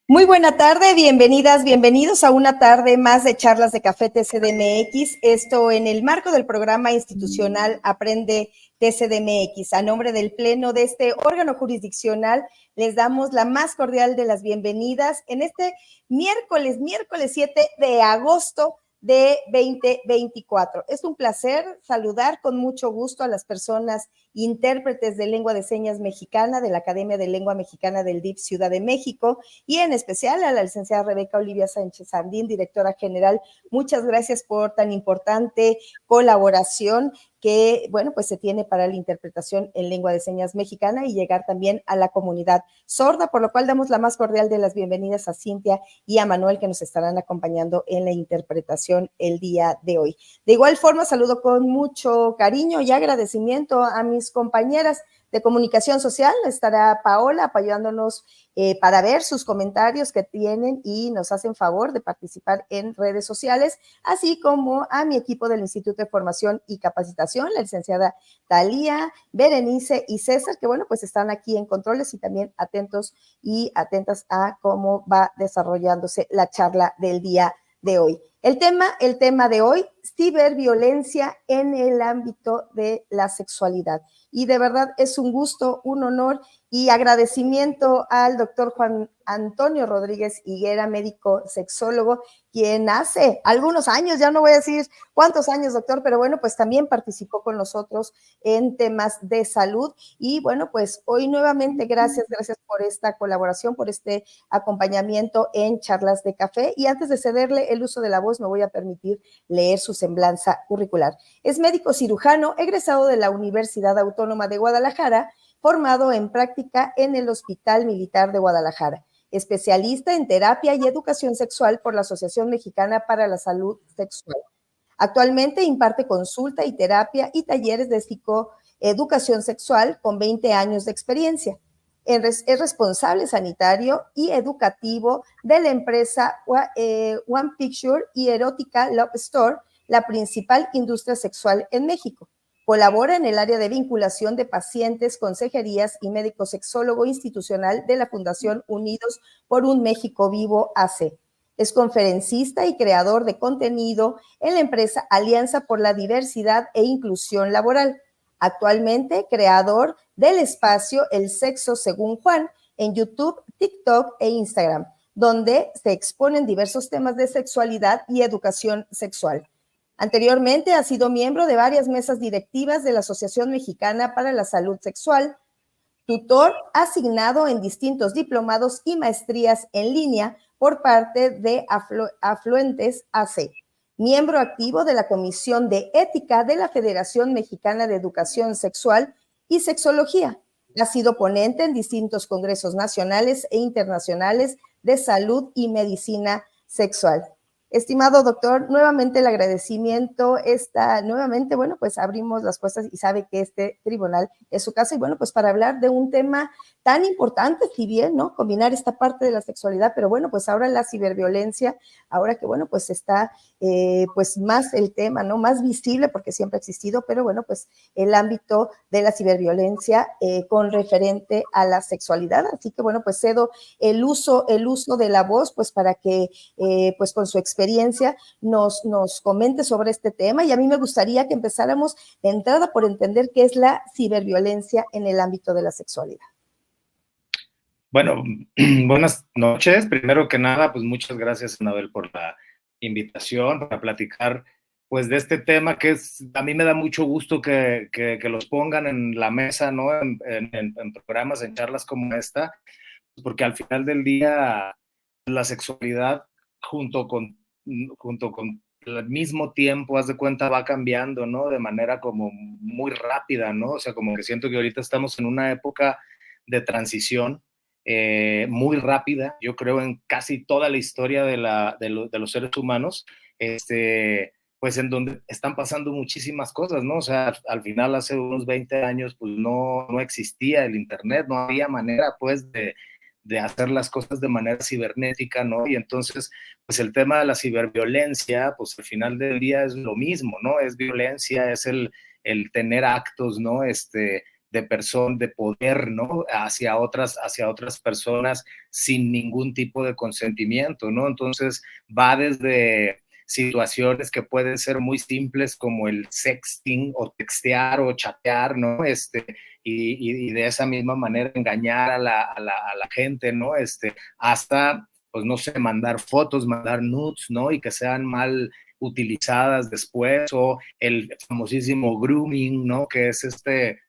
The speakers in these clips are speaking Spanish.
Muy buena tarde, bienvenidas, bienvenidos a una tarde más de charlas de Café TCDMX, esto en el marco del programa institucional Aprende TCDMX. A nombre del Pleno de este órgano jurisdiccional, les damos la más cordial de las bienvenidas en este miércoles 7 de agosto de 2024. Es un placer saludar con mucho gusto a las personas intérpretes de lengua de señas mexicana de la Academia de Lengua Mexicana del DIF Ciudad de México y en especial a la licenciada Rebeca Olivia Sánchez Sandín, directora general. Muchas gracias por tan importante colaboración que, bueno, pues se tiene para la interpretación en lengua de señas mexicana y llegar también a la comunidad sorda, por lo cual damos la más cordial de las bienvenidas a Cintia y a Manuel, que nos estarán acompañando en la interpretación el día de hoy. De igual forma, saludo con mucho cariño y agradecimiento a mis compañeras de comunicación social. Estará Paola apoyándonos para ver sus comentarios que tienen y nos hacen favor de participar en redes sociales, así como a mi equipo del Instituto de Formación y Capacitación, la licenciada Talía, Berenice y César, que bueno, pues están aquí en controles y también atentos y atentas a cómo va desarrollándose la charla del día de hoy. El tema de hoy, ciberviolencia en el ámbito de la sexualidad. Y de verdad es un gusto, un honor y agradecimiento al doctor Juan Antonio Rodríguez Higuera, médico sexólogo, quien hace algunos años, ya no voy a decir cuántos años, doctor, pero bueno, pues también participó con nosotros en temas de salud. Y bueno, pues hoy nuevamente gracias por esta colaboración, por este acompañamiento en charlas de café. Y antes de cederle el uso de la voz, me voy a permitir leer su semblanza curricular. Es médico cirujano, egresado de la Universidad Autónoma de Guadalajara, formado en práctica en el Hospital Militar de Guadalajara, especialista en terapia y educación sexual por la Asociación Mexicana para la Salud Sexual. Actualmente imparte consulta y terapia y talleres de psicoeducación sexual con 20 años de experiencia. Es responsable sanitario y educativo de la empresa One Picture y Erótica Love Store, la principal industria sexual en México. Colabora en el área de vinculación de pacientes, consejerías y médico sexólogo institucional de la Fundación Unidos por un México Vivo AC. Es conferencista y creador de contenido en la empresa Alianza por la Diversidad e Inclusión Laboral. Actualmente creador del espacio El Sexo Según Juan en YouTube, TikTok e Instagram, donde se exponen diversos temas de sexualidad y educación sexual. Anteriormente ha sido miembro de varias mesas directivas de la Asociación Mexicana para la Salud Sexual, tutor asignado en distintos diplomados y maestrías en línea por parte de Afluentes AC, miembro activo de la Comisión de Ética de la Federación Mexicana de Educación Sexual y Sexología. Ha sido ponente en distintos congresos nacionales e internacionales de salud y medicina sexual. Estimado doctor, nuevamente el agradecimiento está, nuevamente, bueno, pues abrimos las puertas y sabe que este tribunal es su casa y bueno, pues para hablar de un tema tan importante, si bien, ¿no? Combinar esta parte de la sexualidad, pero bueno, pues ahora la ciberviolencia, ahora que bueno, pues está pues más el tema, ¿no? Más visible porque siempre ha existido, pero bueno, pues el ámbito de la ciberviolencia con referente a la sexualidad. Así que bueno, pues cedo el uso de la voz, pues para que pues con su experiencia nos comente sobre este tema. Y a mí me gustaría que empezáramos de entrada por entender qué es la ciberviolencia en el ámbito de la sexualidad. Bueno, buenas noches. Primero que nada, pues muchas gracias, Anabel, por la invitación para platicar pues de este tema que a mí me da mucho gusto que los pongan en la mesa, ¿no? En programas, en charlas como esta, porque al final del día la sexualidad junto con al mismo tiempo, haz de cuenta, va cambiando, ¿no? De manera como muy rápida, ¿no? O sea, como que siento que ahorita estamos en una época de transición muy rápida, yo creo en casi toda la historia de los seres humanos, pues en donde están pasando muchísimas cosas, ¿no? O sea, al final hace unos 20 años pues no existía el internet, no había manera pues de hacer las cosas de manera cibernética, ¿no? Y entonces, pues el tema de la ciberviolencia, pues al final del día es lo mismo, ¿no? Es violencia, es el tener actos, ¿no? De de poder, ¿no? Hacia otras personas sin ningún tipo de consentimiento, ¿no? Entonces va desde situaciones que pueden ser muy simples como el sexting o textear o chatear, ¿no? Y de esa misma manera engañar a la gente, ¿no? Hasta, pues no sé, mandar fotos, mandar nudes, ¿no? Y que sean mal utilizadas después, o el famosísimo grooming, ¿no? Que es este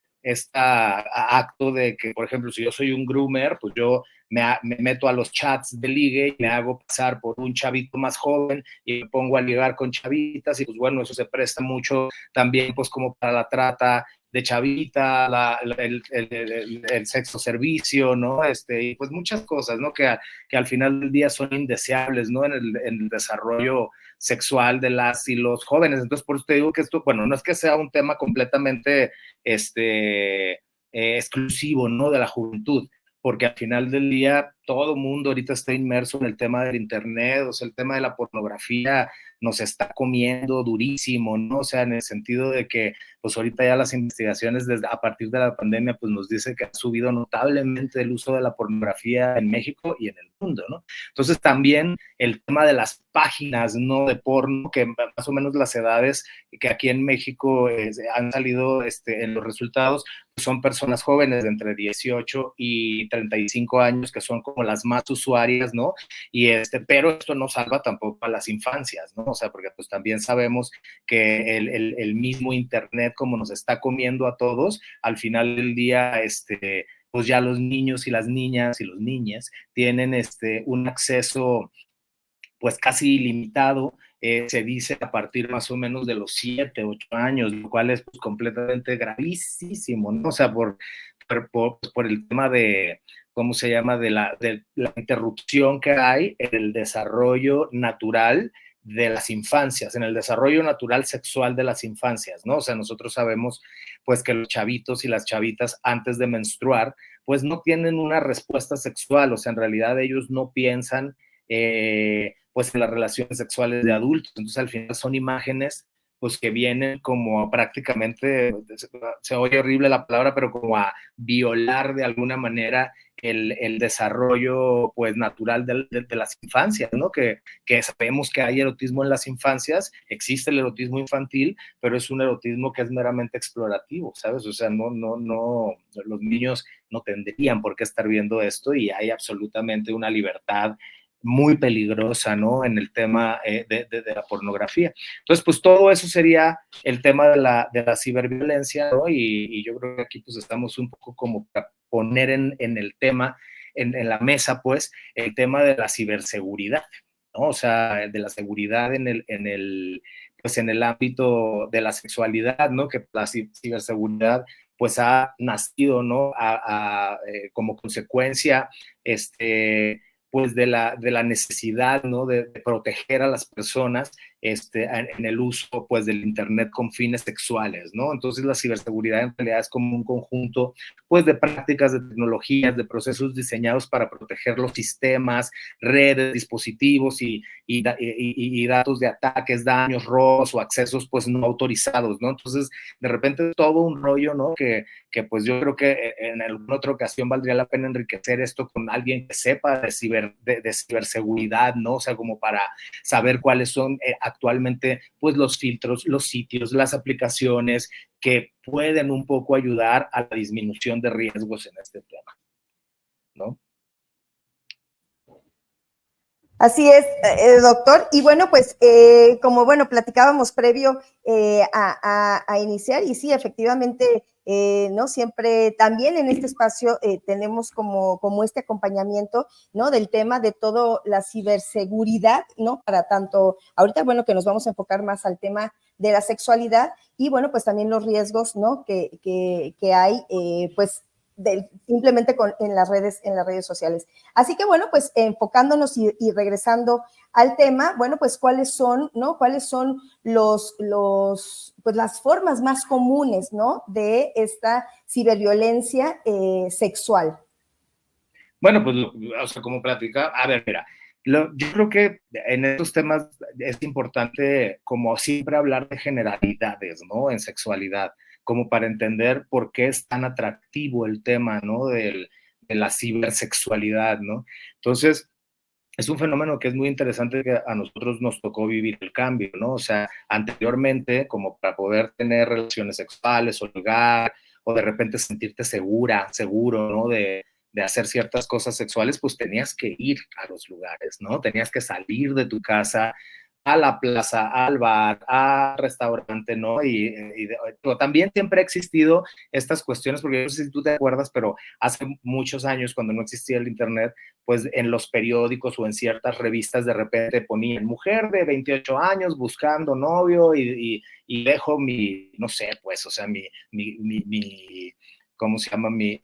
acto de que, por ejemplo, si yo soy un groomer, pues yo me meto a los chats de ligue y me hago pasar por un chavito más joven y me pongo a ligar con chavitas, y pues bueno, eso se presta mucho también pues como para la trata de chavita, el sexo servicio, ¿no? Y pues muchas cosas, ¿no? Que al final del día son indeseables, ¿no? En el desarrollo sexual de las y los jóvenes. Entonces, por eso te digo que esto, bueno, no es que sea un tema completamente exclusivo, ¿no? De la juventud, porque al final del día todo el mundo ahorita está inmerso en el tema del internet, o sea, el tema de la pornografía nos está comiendo durísimo, ¿no? O sea, en el sentido de que, pues ahorita ya las investigaciones a partir de la pandemia, pues nos dice que ha subido notablemente el uso de la pornografía en México y en el mundo, ¿no? Entonces también el tema de las páginas, ¿no? De porno, que más o menos las edades que aquí en México han salido en los resultados, son personas jóvenes de entre 18 y 35 años, que son como las más usuarias, ¿no? Pero esto no salva tampoco a las infancias, ¿no? O sea, porque pues también sabemos que el mismo internet, como nos está comiendo a todos, al final del día, pues ya los niños y las niñas y los niñes tienen un acceso pues casi ilimitado, se dice a partir más o menos de los 7, 8 años, lo cual es pues, completamente gravísimo, ¿no? O sea, por el tema de, ¿cómo se llama? De la interrupción que hay en el desarrollo natural de las infancias, en el desarrollo natural sexual de las infancias, ¿no? O sea, nosotros sabemos, pues, que los chavitos y las chavitas antes de menstruar, pues, no tienen una respuesta sexual, o sea, en realidad ellos no piensan pues en las relaciones sexuales de adultos. Entonces al final son imágenes pues que vienen como prácticamente, se oye horrible la palabra, pero como a violar de alguna manera el desarrollo pues natural de las infancias, ¿no? Que sabemos que hay erotismo en las infancias, existe el erotismo infantil, pero es un erotismo que es meramente explorativo, ¿sabes? O sea, no, los niños no tendrían por qué estar viendo esto, y hay absolutamente una libertad muy peligrosa, ¿no? En el tema de la pornografía. Entonces, pues todo eso sería el tema de la ciberviolencia, ¿no? Y yo creo que aquí pues estamos un poco como para poner en el tema, en la mesa, pues, el tema de la ciberseguridad, ¿no? O sea, de la seguridad en el ámbito de la sexualidad, ¿no? Que la ciberseguridad pues ha nacido, ¿no? Como consecuencia, pues de la necesidad, ¿no? De proteger a las personas en el uso, pues, del internet con fines sexuales, ¿no? Entonces la ciberseguridad en realidad es como un conjunto, pues, de prácticas, de tecnologías, de procesos diseñados para proteger los sistemas, redes, dispositivos y datos de ataques, daños, robos o accesos, pues, no autorizados, ¿no? Entonces, de repente todo un rollo, ¿no? Que pues yo creo que en alguna otra ocasión valdría la pena enriquecer esto con alguien que sepa de ciberseguridad, ¿no? O sea, como para saber cuáles son actualmente, pues, los filtros, los sitios, las aplicaciones que pueden un poco ayudar a la disminución de riesgos en este tema, ¿no? Así es, doctor. Y bueno, pues como bueno, platicábamos previo a iniciar, y sí, efectivamente, ¿no? Siempre también en este espacio tenemos como este acompañamiento, ¿no? Del tema de todo la ciberseguridad, ¿no? Para tanto, ahorita, bueno, que nos vamos a enfocar más al tema de la sexualidad, y bueno, pues también los riesgos, ¿no? Que hay, pues, simplemente en las redes sociales. Así que bueno, pues enfocándonos y regresando al tema, bueno, pues cuáles son, ¿no? Cuáles son pues las formas más comunes, ¿no? De esta ciberviolencia sexual. Bueno, pues, o sea, como platicar, a ver, mira, yo creo que en estos temas es importante, como siempre, hablar de generalidades, ¿no? En sexualidad, como para entender por qué es tan atractivo el tema, ¿no? De la cibersexualidad, ¿no? Entonces, es un fenómeno que es muy interesante, que a nosotros nos tocó vivir el cambio, ¿no? O sea, anteriormente, como para poder tener relaciones sexuales o ligar, o de repente sentirte seguro, ¿no? De hacer ciertas cosas sexuales, pues tenías que ir a los lugares, ¿no? Tenías que salir de tu casa a la plaza, al bar, al restaurante, ¿no? Pero también siempre ha existido estas cuestiones, porque yo no sé si tú te acuerdas, pero hace muchos años, cuando no existía el internet, pues en los periódicos o en ciertas revistas de repente ponían mujer de 28 años buscando novio y dejo mi, no sé, pues, o sea, mi ¿cómo se llama? Mi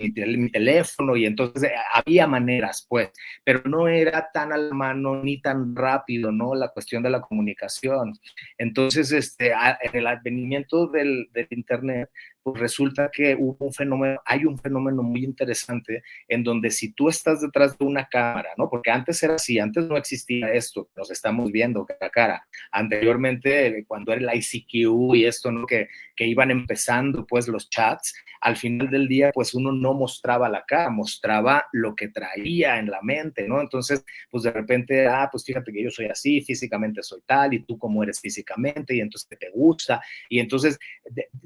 teléfono, y entonces había maneras, pues, pero no era tan a la mano ni tan rápido, ¿no? La cuestión de la comunicación. Entonces, en el advenimiento del Internet, pues resulta que hay un fenómeno muy interesante en donde si tú estás detrás de una cámara, ¿no? Porque antes era así, antes no existía esto, nos estamos viendo cara a cara. Anteriormente, cuando era el ICQ y esto, ¿no? Que iban empezando, pues, los chats, al final del día, pues, uno no mostraba la cara, mostraba lo que traía en la mente, ¿no? Entonces, pues, de repente, pues, fíjate que yo soy así, físicamente soy tal, y tú cómo eres físicamente, y entonces te gusta, y entonces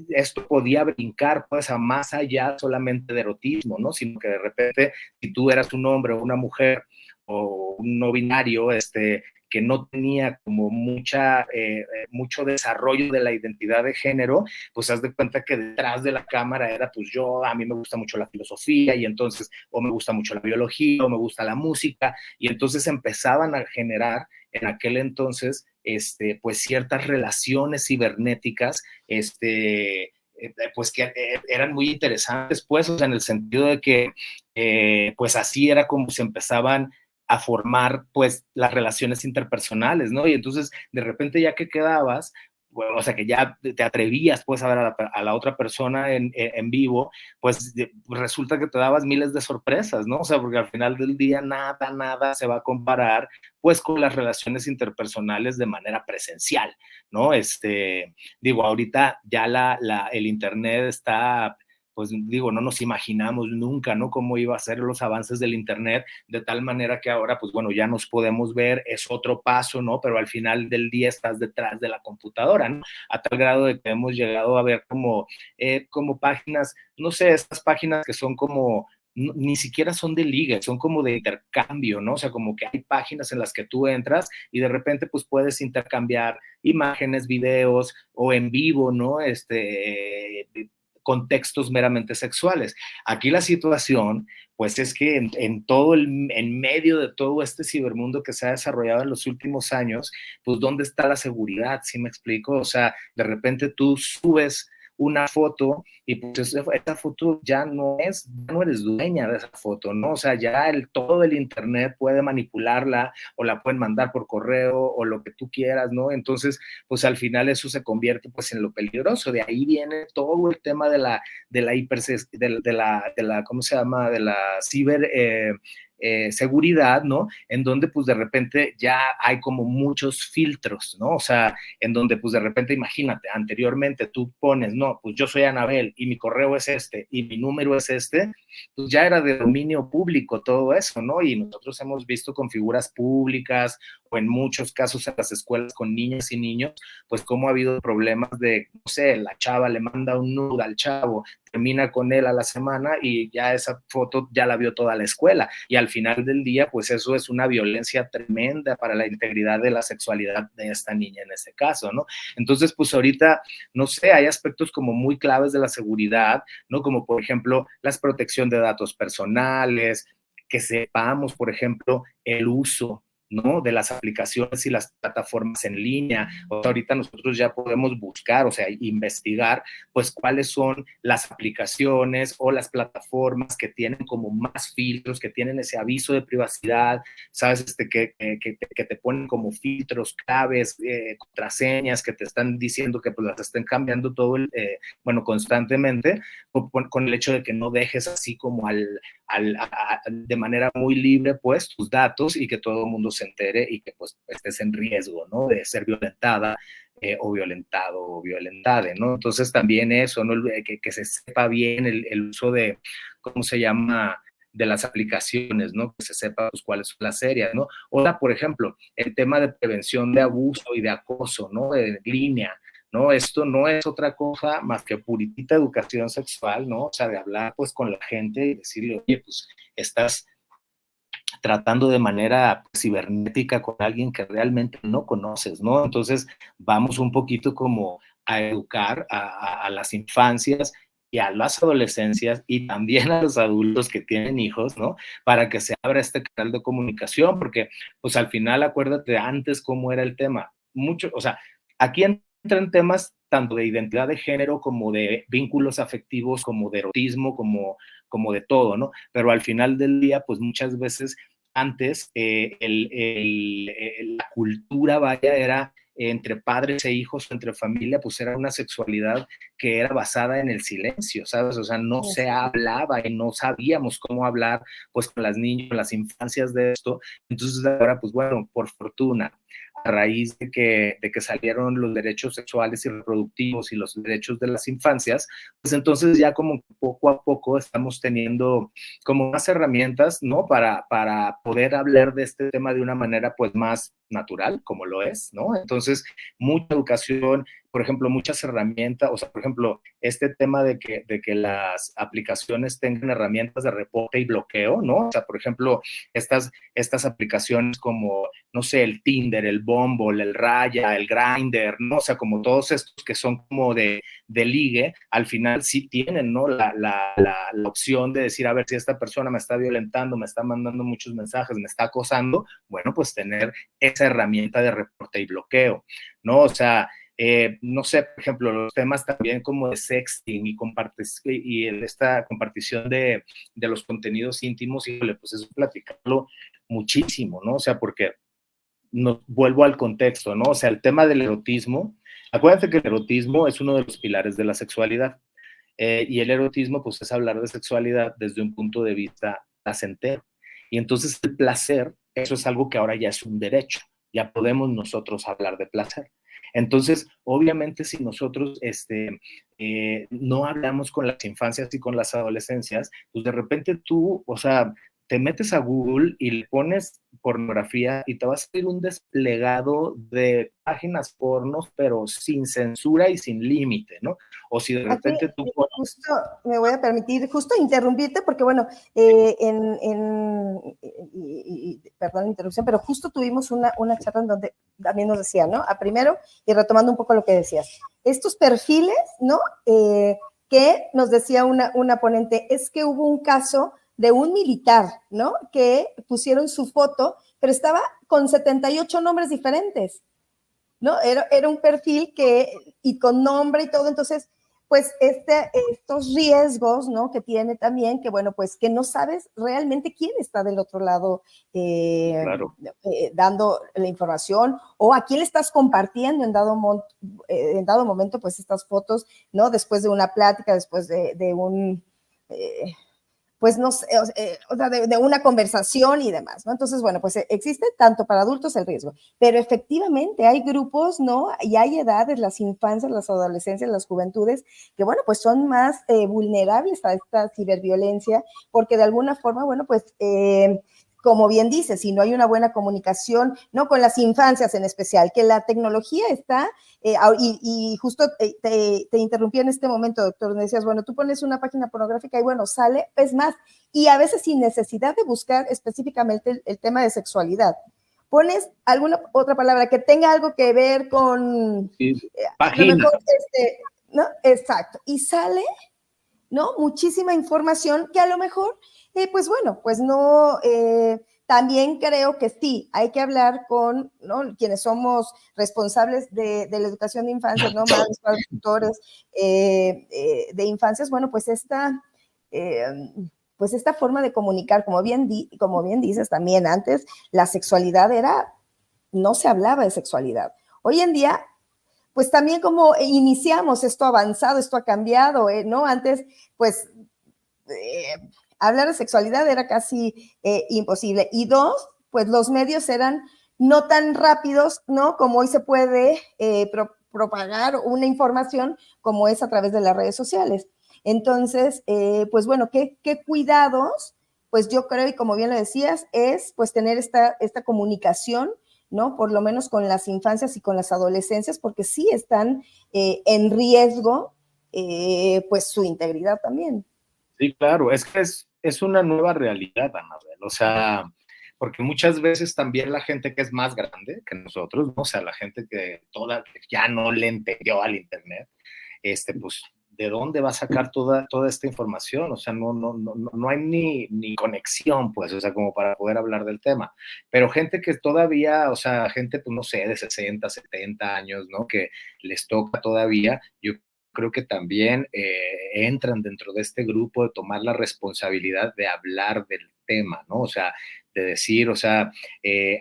esto podía brincar, pues, a más allá solamente de erotismo, ¿no? Sino que de repente, si tú eras un hombre o una mujer o un no binario, que no tenía como mucho desarrollo de la identidad de género, pues haz de cuenta que detrás de la cámara era, pues a mí me gusta mucho la filosofía, y entonces, o me gusta mucho la biología, o me gusta la música, y entonces empezaban a generar en aquel entonces, pues ciertas relaciones cibernéticas, pues que eran muy interesantes, pues, o sea, en el sentido de que, pues así era como se empezaban a formar, pues, las relaciones interpersonales, ¿no? Y entonces, de repente, ya que quedabas, bueno, o sea, que ya te atrevías, pues, a ver a la otra persona en vivo, pues resulta que te dabas miles de sorpresas, ¿no? O sea, porque al final del día nada se va a comparar, pues, con las relaciones interpersonales de manera presencial, ¿no? Digo, ahorita ya el internet está, pues digo, no nos imaginamos nunca, ¿no? Cómo iba a ser los avances del internet, de tal manera que ahora, pues bueno, ya nos podemos ver, es otro paso, ¿no? Pero al final del día estás detrás de la computadora, ¿no? A tal grado de que hemos llegado a ver como páginas, no sé, estas páginas que son como ni siquiera son de liga, son como de intercambio, ¿no? O sea, como que hay páginas en las que tú entras y de repente pues puedes intercambiar imágenes, videos o en vivo, ¿no? Contextos meramente sexuales. Aquí la situación, pues es que en medio de todo este cibermundo que se ha desarrollado en los últimos años, pues ¿dónde está la seguridad? ¿Sí me explico? O sea, de repente tú subes una foto y pues esa foto ya no eres dueña de esa foto, ¿no? O sea, ya todo el internet puede manipularla o la pueden mandar por correo o lo que tú quieras, ¿no? Entonces, pues al final eso se convierte pues en lo peligroso. De ahí viene todo el tema de la ¿cómo se llama? De la ciber seguridad, ¿no? En donde pues de repente ya hay como muchos filtros, ¿no? O sea, en donde pues de repente imagínate, anteriormente tú pones, no, pues yo soy Anabel y mi correo es y mi número es pues ya era de dominio público todo eso, ¿no? Y nosotros hemos visto con figuras públicas o en muchos casos en las escuelas con niñas y niños, pues cómo ha habido problemas de, no sé, la chava le manda un nude al chavo, termina con él a la semana y ya esa foto ya la vio toda la escuela, y al final del día pues eso es una violencia tremenda para la integridad de la sexualidad de esta niña en ese caso, ¿no? Entonces pues ahorita, no sé, hay aspectos como muy claves de la seguridad, ¿no? Como por ejemplo la protección de datos personales, que sepamos por ejemplo el uso, ¿no? De las aplicaciones y las plataformas en línea. O sea, ahorita nosotros ya podemos buscar, o sea, investigar, pues, cuáles son las aplicaciones o las plataformas que tienen como más filtros, que tienen ese aviso de privacidad, ¿sabes? Que te ponen como filtros, claves, contraseñas, que te están diciendo que pues las estén cambiando constantemente, con el hecho de que no dejes así como de manera muy libre, pues, tus datos y que todo el mundo se entere y que, pues, estés en riesgo, ¿no? De ser violentada o violentado o violentada, ¿no? Entonces también eso, ¿no? Que se sepa bien el uso de, ¿cómo se llama?, de las aplicaciones, ¿no? Que se sepa pues, cuáles son las serias, ¿no? Ahora, por ejemplo, el tema de prevención de abuso y de acoso, ¿no? De línea, ¿no? Esto no es otra cosa más que puritita educación sexual, ¿no? O sea, de hablar pues con la gente y decirle, oye, pues estás tratando de manera cibernética con alguien que realmente no conoces, ¿no? Entonces, vamos un poquito como a educar a las infancias y a las adolescencias y también a los adultos que tienen hijos, ¿no? Para que se abra este canal de comunicación, porque pues al final acuérdate antes cómo era el tema. Mucho, o sea, aquí entran temas tanto de identidad de género como de vínculos afectivos, como de erotismo, como de todo, ¿no? Pero al final del día, pues muchas veces antes la cultura, vaya, era entre padres e hijos, entre familia, pues era una sexualidad que era basada en el silencio, ¿sabes? O sea, no se hablaba y no sabíamos cómo hablar, pues, con las niñas, con las infancias de esto. Entonces, ahora, pues, bueno, por fortuna, a raíz de que salieron los derechos sexuales y reproductivos y los derechos de las infancias, pues entonces ya como poco a poco estamos teniendo como más herramientas, ¿no? Para poder hablar de este tema de una manera pues más natural, como lo es, ¿no? Entonces, mucha educación, por ejemplo, muchas herramientas, o sea, por ejemplo, este tema de que las aplicaciones tengan herramientas de reporte y bloqueo, ¿no? O sea, por ejemplo, estas aplicaciones como, no sé, el Tinder, el Bumble, el Raya, el Grindr, ¿no? O sea, como todos estos que son como de ligue, al final sí tienen, ¿no? La opción de decir, a ver, si esta persona me está violentando, me está mandando muchos mensajes, me está acosando, bueno, pues tener esa herramienta de reporte y bloqueo, ¿no? O sea, no sé, por ejemplo, los temas también como de sexting y esta compartición de los contenidos íntimos, y pues eso platicarlo muchísimo, ¿no? O sea, porque vuelvo al contexto, ¿no? O sea, el tema del erotismo, acuérdate que el erotismo es uno de los pilares de la sexualidad, y el erotismo, pues, es hablar de sexualidad desde un punto de vista placentero. Y entonces el placer, eso es algo que ahora ya es un derecho, ya podemos nosotros hablar de placer. Entonces, obviamente, si nosotros no hablamos con las infancias y con las adolescencias, pues de repente tú, o sea, te metes a Google y le pones pornografía y te va a salir un desplegado de páginas pornos, pero sin censura y sin límite, ¿no? O si de repente aquí, tú... justo me voy a permitir justo interrumpirte porque bueno, perdón la interrupción, pero justo tuvimos una charla en donde también nos decía, ¿no? A primero, y retomando un poco lo que decías, estos perfiles, ¿no? Que nos decía una ponente, es que hubo un caso de un militar, ¿no? Que pusieron su foto, pero estaba con 78 nombres diferentes, ¿no? Era un perfil y con nombre y todo, entonces, pues estos riesgos, ¿no? Que tiene también, que bueno, pues que no sabes realmente quién está del otro lado Claro. Dando la información o a quién le estás compartiendo en dado momento, pues estas fotos, ¿no? Después de una plática, después de un... pues no sé, o sea, de una conversación y demás, ¿no? Entonces, bueno, pues existe tanto para adultos el riesgo, pero efectivamente hay grupos, ¿no? Y hay edades, las infancias, las adolescencias, las juventudes, que, bueno, pues son más vulnerables a esta ciberviolencia, porque de alguna forma, bueno, pues... como bien dices, si no hay una buena comunicación, no con las infancias en especial, que la tecnología está, y justo te interrumpí en este momento, doctor, me decías, bueno, tú pones una página pornográfica y bueno, sale, es más, y a veces sin necesidad de buscar específicamente el tema de sexualidad. Pones alguna otra palabra que tenga algo que ver con, a lo mejor, ¿no? Exacto, y sale, ¿no? Muchísima información que a lo mejor, pues bueno, pues no, también creo que sí, hay que hablar con, ¿no? Quienes somos responsables de la educación de infancias, ¿no? Madres, padres, tutores de infancias, bueno, pues esta forma de comunicar, como bien dices también antes, la sexualidad no se hablaba de sexualidad. Hoy en día pues también como iniciamos esto avanzado, esto ha cambiado, ¿no? Antes, pues, hablar de sexualidad era casi imposible. Y pues los medios eran no tan rápidos, ¿no? Como hoy se puede propagar una información como es a través de las redes sociales. Entonces, pues bueno, ¿qué cuidados? Pues yo creo, y como bien lo decías, es pues tener esta comunicación, ¿no? Por lo menos con las infancias y con las adolescencias, porque sí están en riesgo, pues su integridad también. Sí, claro, es que es una nueva realidad, Anabel, o sea, porque muchas veces también la gente que es más grande que nosotros, ¿no? O sea, la gente que ya no le entendió al internet, pues, ¿de dónde va a sacar toda esta información? O sea, no hay ni conexión, pues, o sea, como para poder hablar del tema. Pero gente que todavía, o sea, gente, pues, no sé, de 60, 70 años, ¿no? Que les toca todavía, yo creo que también entran dentro de este grupo de tomar la responsabilidad de hablar del tema, ¿no? O sea, de decir, o sea,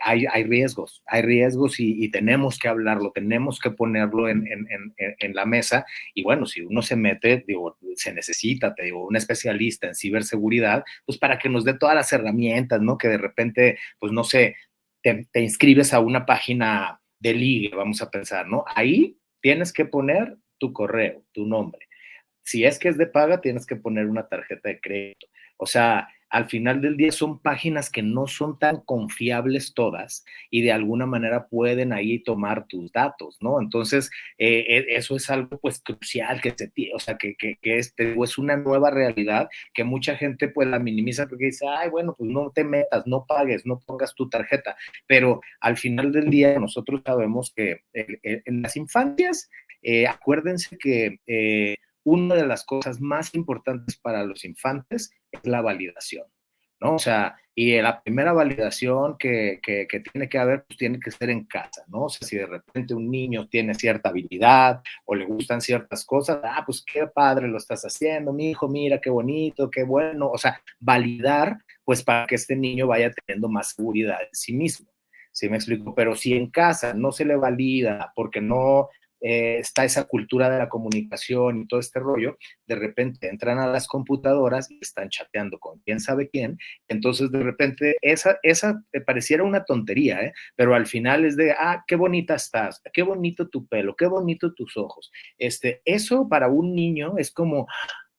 hay riesgos y tenemos que hablarlo, tenemos que ponerlo en la mesa. Y bueno, si uno se mete, digo, se necesita, te digo, un especialista en ciberseguridad, pues para que nos dé todas las herramientas, ¿no? Que de repente, pues no sé, te inscribes a una página de ligue, vamos a pensar, ¿no? Ahí tienes que poner tu correo, tu nombre. Si es que es de paga, tienes que poner una tarjeta de crédito. O sea, al final del día son páginas que no son tan confiables todas y de alguna manera pueden ahí tomar tus datos, ¿no? Entonces, eso es algo pues crucial o sea, que es una nueva realidad que mucha gente pues la minimiza porque dice, ay, bueno, pues no te metas, no pagues, no pongas tu tarjeta, pero al final del día nosotros sabemos que en las infancias, acuérdense que una de las cosas más importantes para los infantes es la validación, ¿no? O sea, y la primera validación que tiene que haber, pues tiene que ser en casa, ¿no? O sea, si de repente un niño tiene cierta habilidad o le gustan ciertas cosas, pues qué padre lo estás haciendo, mi hijo, mira qué bonito, qué bueno, o sea, validar, pues para que este niño vaya teniendo más seguridad en sí mismo. ¿Sí me explico? Pero si en casa no se le valida porque no está esa cultura de la comunicación y todo este rollo, de repente entran a las computadoras y están chateando con quién sabe quién, entonces de repente esa pareciera una tontería, pero al final es de, qué bonita estás, qué bonito tu pelo, qué bonito tus ojos. Eso para un niño es como,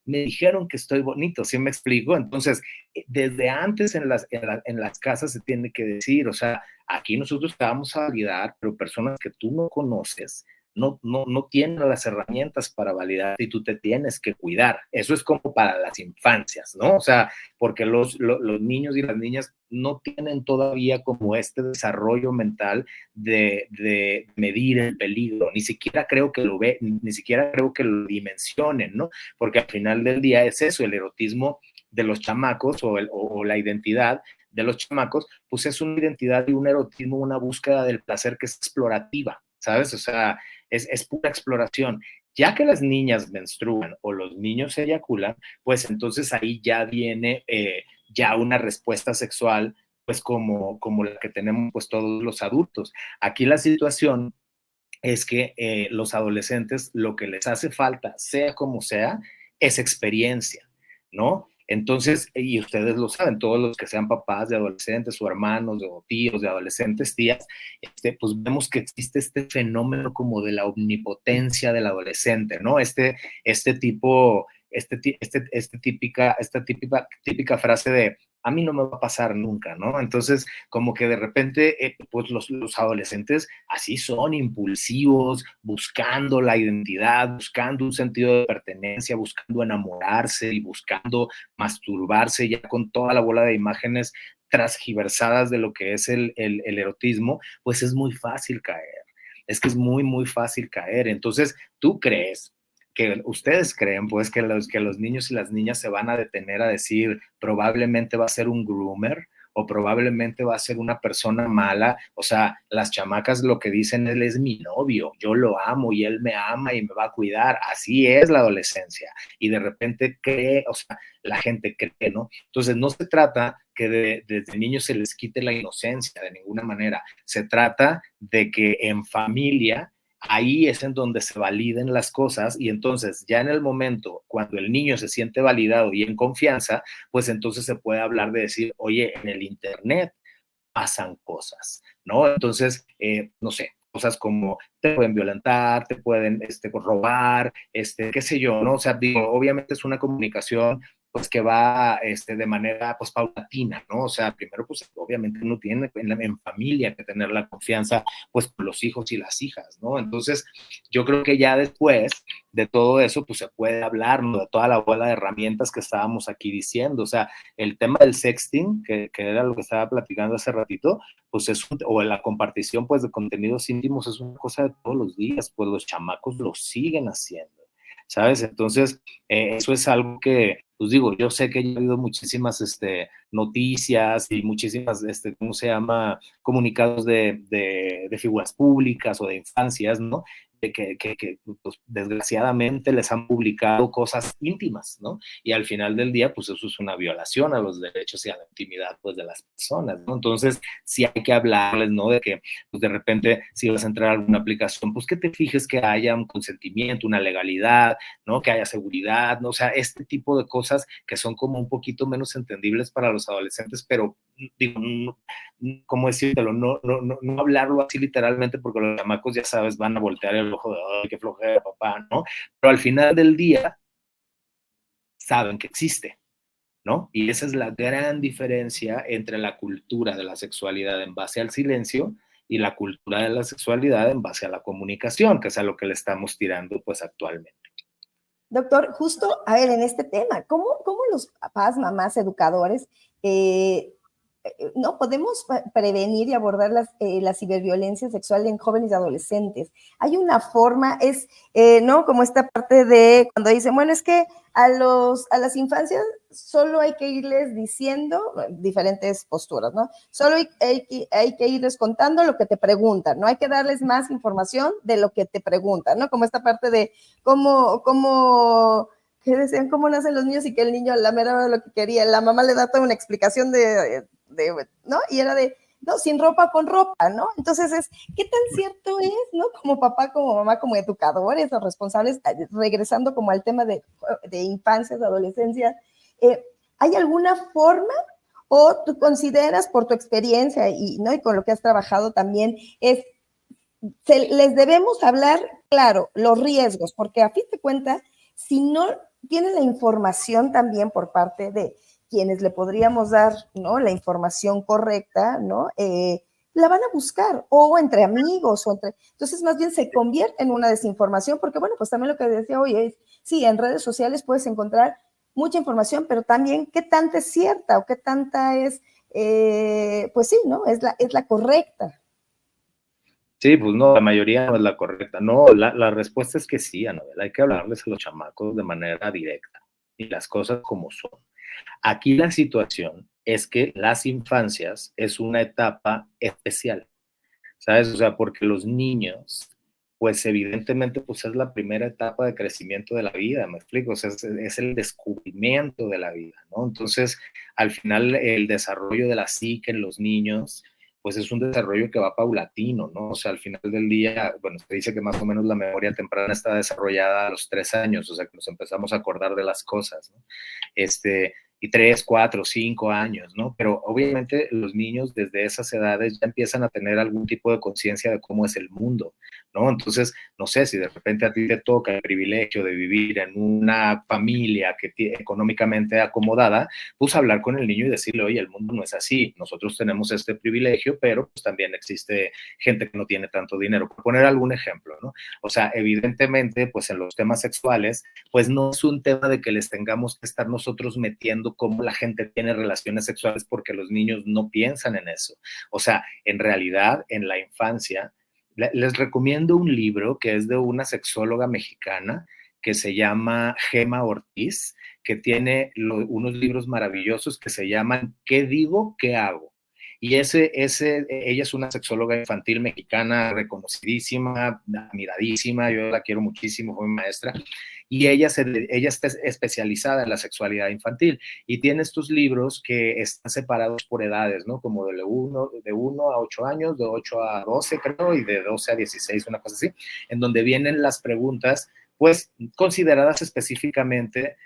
me dijeron que estoy bonito, ¿sí me explico? Entonces, desde antes en las casas se tiene que decir, o sea, aquí nosotros te vamos a validar, pero personas que tú no conoces no tienen las herramientas para validar y tú te tienes que cuidar. Eso es como para las infancias, ¿no? O sea, porque los niños y las niñas no tienen todavía como este desarrollo mental de medir el peligro, ni siquiera creo que ni siquiera creo que lo dimensionen, ¿no? Porque al final del día es eso, el erotismo de los chamacos o la identidad de los chamacos, pues es una identidad y un erotismo, una búsqueda del placer que es explorativa, ¿sabes? O sea, es pura exploración. Ya que las niñas menstruan o los niños se eyaculan, pues entonces ahí ya viene ya una respuesta sexual, pues como la que tenemos pues todos los adultos. Aquí la situación es que los adolescentes lo que les hace falta, sea como sea, es experiencia, ¿no? Entonces, y ustedes lo saben, todos los que sean papás de adolescentes o hermanos o tíos de adolescentes, tías, pues vemos que existe este fenómeno como de la omnipotencia del adolescente, ¿no? Típica frase de a mí no me va a pasar nunca, ¿no? Entonces, como que de repente, pues los adolescentes así son, impulsivos, buscando la identidad, buscando un sentido de pertenencia, buscando enamorarse y buscando masturbarse ya con toda la bola de imágenes transgiversadas de lo que es el erotismo, pues es muy fácil caer. Es que es muy, muy fácil caer. Entonces, tú crees que ustedes creen, pues, que los niños y las niñas se van a detener a decir, probablemente va a ser un groomer o probablemente va a ser una persona mala. O sea, las chamacas lo que dicen, él es mi novio, yo lo amo y él me ama y me va a cuidar. Así es la adolescencia. Y de repente o sea, la gente cree, ¿no? Entonces, no se trata que desde niños se les quite la inocencia de ninguna manera. Se trata de que en familia ahí es en donde se validen las cosas y entonces ya en el momento cuando el niño se siente validado y en confianza, pues entonces se puede hablar de decir, oye, en el internet pasan cosas, ¿no? Entonces, no sé, cosas como te pueden violentar, te pueden robar, qué sé yo, ¿no? O sea, digo, obviamente es una comunicación pues que va de manera pues paulatina, ¿no? O sea, primero pues obviamente uno tiene en familia que tener la confianza pues con los hijos y las hijas, ¿no? Entonces yo creo que ya después de todo eso pues se puede hablar, ¿no? De toda la bola de herramientas que estábamos aquí diciendo, o sea, el tema del sexting, que era lo que estaba platicando hace ratito, pues o la compartición pues de contenidos íntimos es una cosa de todos los días, pues los chamacos lo siguen haciendo, ¿sabes? Entonces, eso es algo que, pues digo, yo sé que ha habido muchísimas noticias y muchísimas, ¿cómo se llama? Comunicados de figuras públicas o de infancias, ¿no? De que pues, desgraciadamente les han publicado cosas íntimas, ¿no? Y al final del día, pues eso es una violación a los derechos y a la intimidad, pues, de las personas, ¿no? Entonces, sí hay que hablarles, ¿no? De que, pues, de repente, si vas a entrar a alguna aplicación, pues que te fijes que haya un consentimiento, una legalidad, ¿no? Que haya seguridad, ¿no? O sea, este tipo de cosas que son como un poquito menos entendibles para los adolescentes, pero, digo, no, ¿cómo decírtelo? No hablarlo así literalmente porque los chamacos, ya sabes, van a voltear el ojo de, ay, qué flojera, papá, ¿no? Pero al final del día saben que existe, ¿no? Y esa es la gran diferencia entre la cultura de la sexualidad en base al silencio y la cultura de la sexualidad en base a la comunicación, que es a lo que le estamos tirando, pues, actualmente. Doctor, justo, a ver, en este tema, ¿cómo los papás, mamás, educadores, no podemos prevenir y abordar la ciberviolencia sexual en jóvenes y adolescentes? Hay una forma, ¿no? Como esta parte de cuando dicen, bueno, es que a las infancias solo hay que irles diciendo diferentes posturas, ¿no? Solo hay que irles contando lo que te preguntan, no hay que darles más información de lo que te preguntan, ¿no? Como esta parte de que decían cómo nacen los niños y que el niño a la mera hora lo que quería, la mamá le da toda una explicación ¿no? Y era no, sin ropa, con ropa, ¿no? Entonces ¿qué tan cierto es, ¿no? Como papá, como mamá, como educadores o responsables, regresando como al tema de infancia, de adolescencia, ¿hay alguna forma o tú consideras por tu experiencia ¿no? Y con lo que has trabajado también, les debemos hablar, claro, los riesgos, porque a fin de cuentas, si no tienen la información también por parte de quienes le podríamos dar, ¿no? La información correcta, ¿no? La van a buscar, o entre amigos, entonces más bien se convierte en una desinformación, porque bueno, pues también lo que decía hoy es, sí, en redes sociales puedes encontrar mucha información, pero también qué tanta es cierta o qué tanta es, pues sí, ¿no? Es la correcta. Sí, pues no, la mayoría no es la correcta. No, la respuesta es que sí, Anabel, hay que hablarles a los chamacos de manera directa y las cosas como son. Aquí la situación es que las infancias es una etapa especial, ¿sabes? O sea, porque los niños, pues evidentemente, pues es la primera etapa de crecimiento de la vida, ¿me explico? O sea, es el descubrimiento de la vida, ¿no? Entonces, al final, el desarrollo de la psique en los niños, pues es un desarrollo que va paulatino, ¿no? O sea, al final del día, bueno, se dice que más o menos la memoria temprana está desarrollada a los 3 años, o sea, que nos empezamos a acordar de las cosas, ¿no? Y 3, 4, 5 años, ¿no? Pero obviamente los niños desde esas edades ya empiezan a tener algún tipo de conciencia de cómo es el mundo, ¿no? Entonces, no sé, si de repente a ti te toca el privilegio de vivir en una familia que económicamente acomodada, pues hablar con el niño y decirle, oye, el mundo no es así, nosotros tenemos este privilegio, pero pues también existe gente que no tiene tanto dinero. Por poner algún ejemplo, ¿no? O sea, evidentemente, pues en los temas sexuales, pues no es un tema de que les tengamos que estar nosotros metiendo cómo la gente tiene relaciones sexuales porque los niños no piensan en eso. O sea, en realidad, en la infancia, les recomiendo un libro que es de una sexóloga mexicana que se llama Gema Ortiz, que tiene unos libros maravillosos que se llaman ¿Qué digo? ¿Qué hago? Y ella es una sexóloga infantil mexicana reconocidísima, admiradísima, yo la quiero muchísimo, fue mi maestra, y ella está especializada en la sexualidad infantil y tiene estos libros que están separados por edades, ¿no? Como de 1 a 8 años, de 8 a 12 creo, y de 12 a 16, una cosa así, en donde vienen las preguntas, pues, consideradas específicamente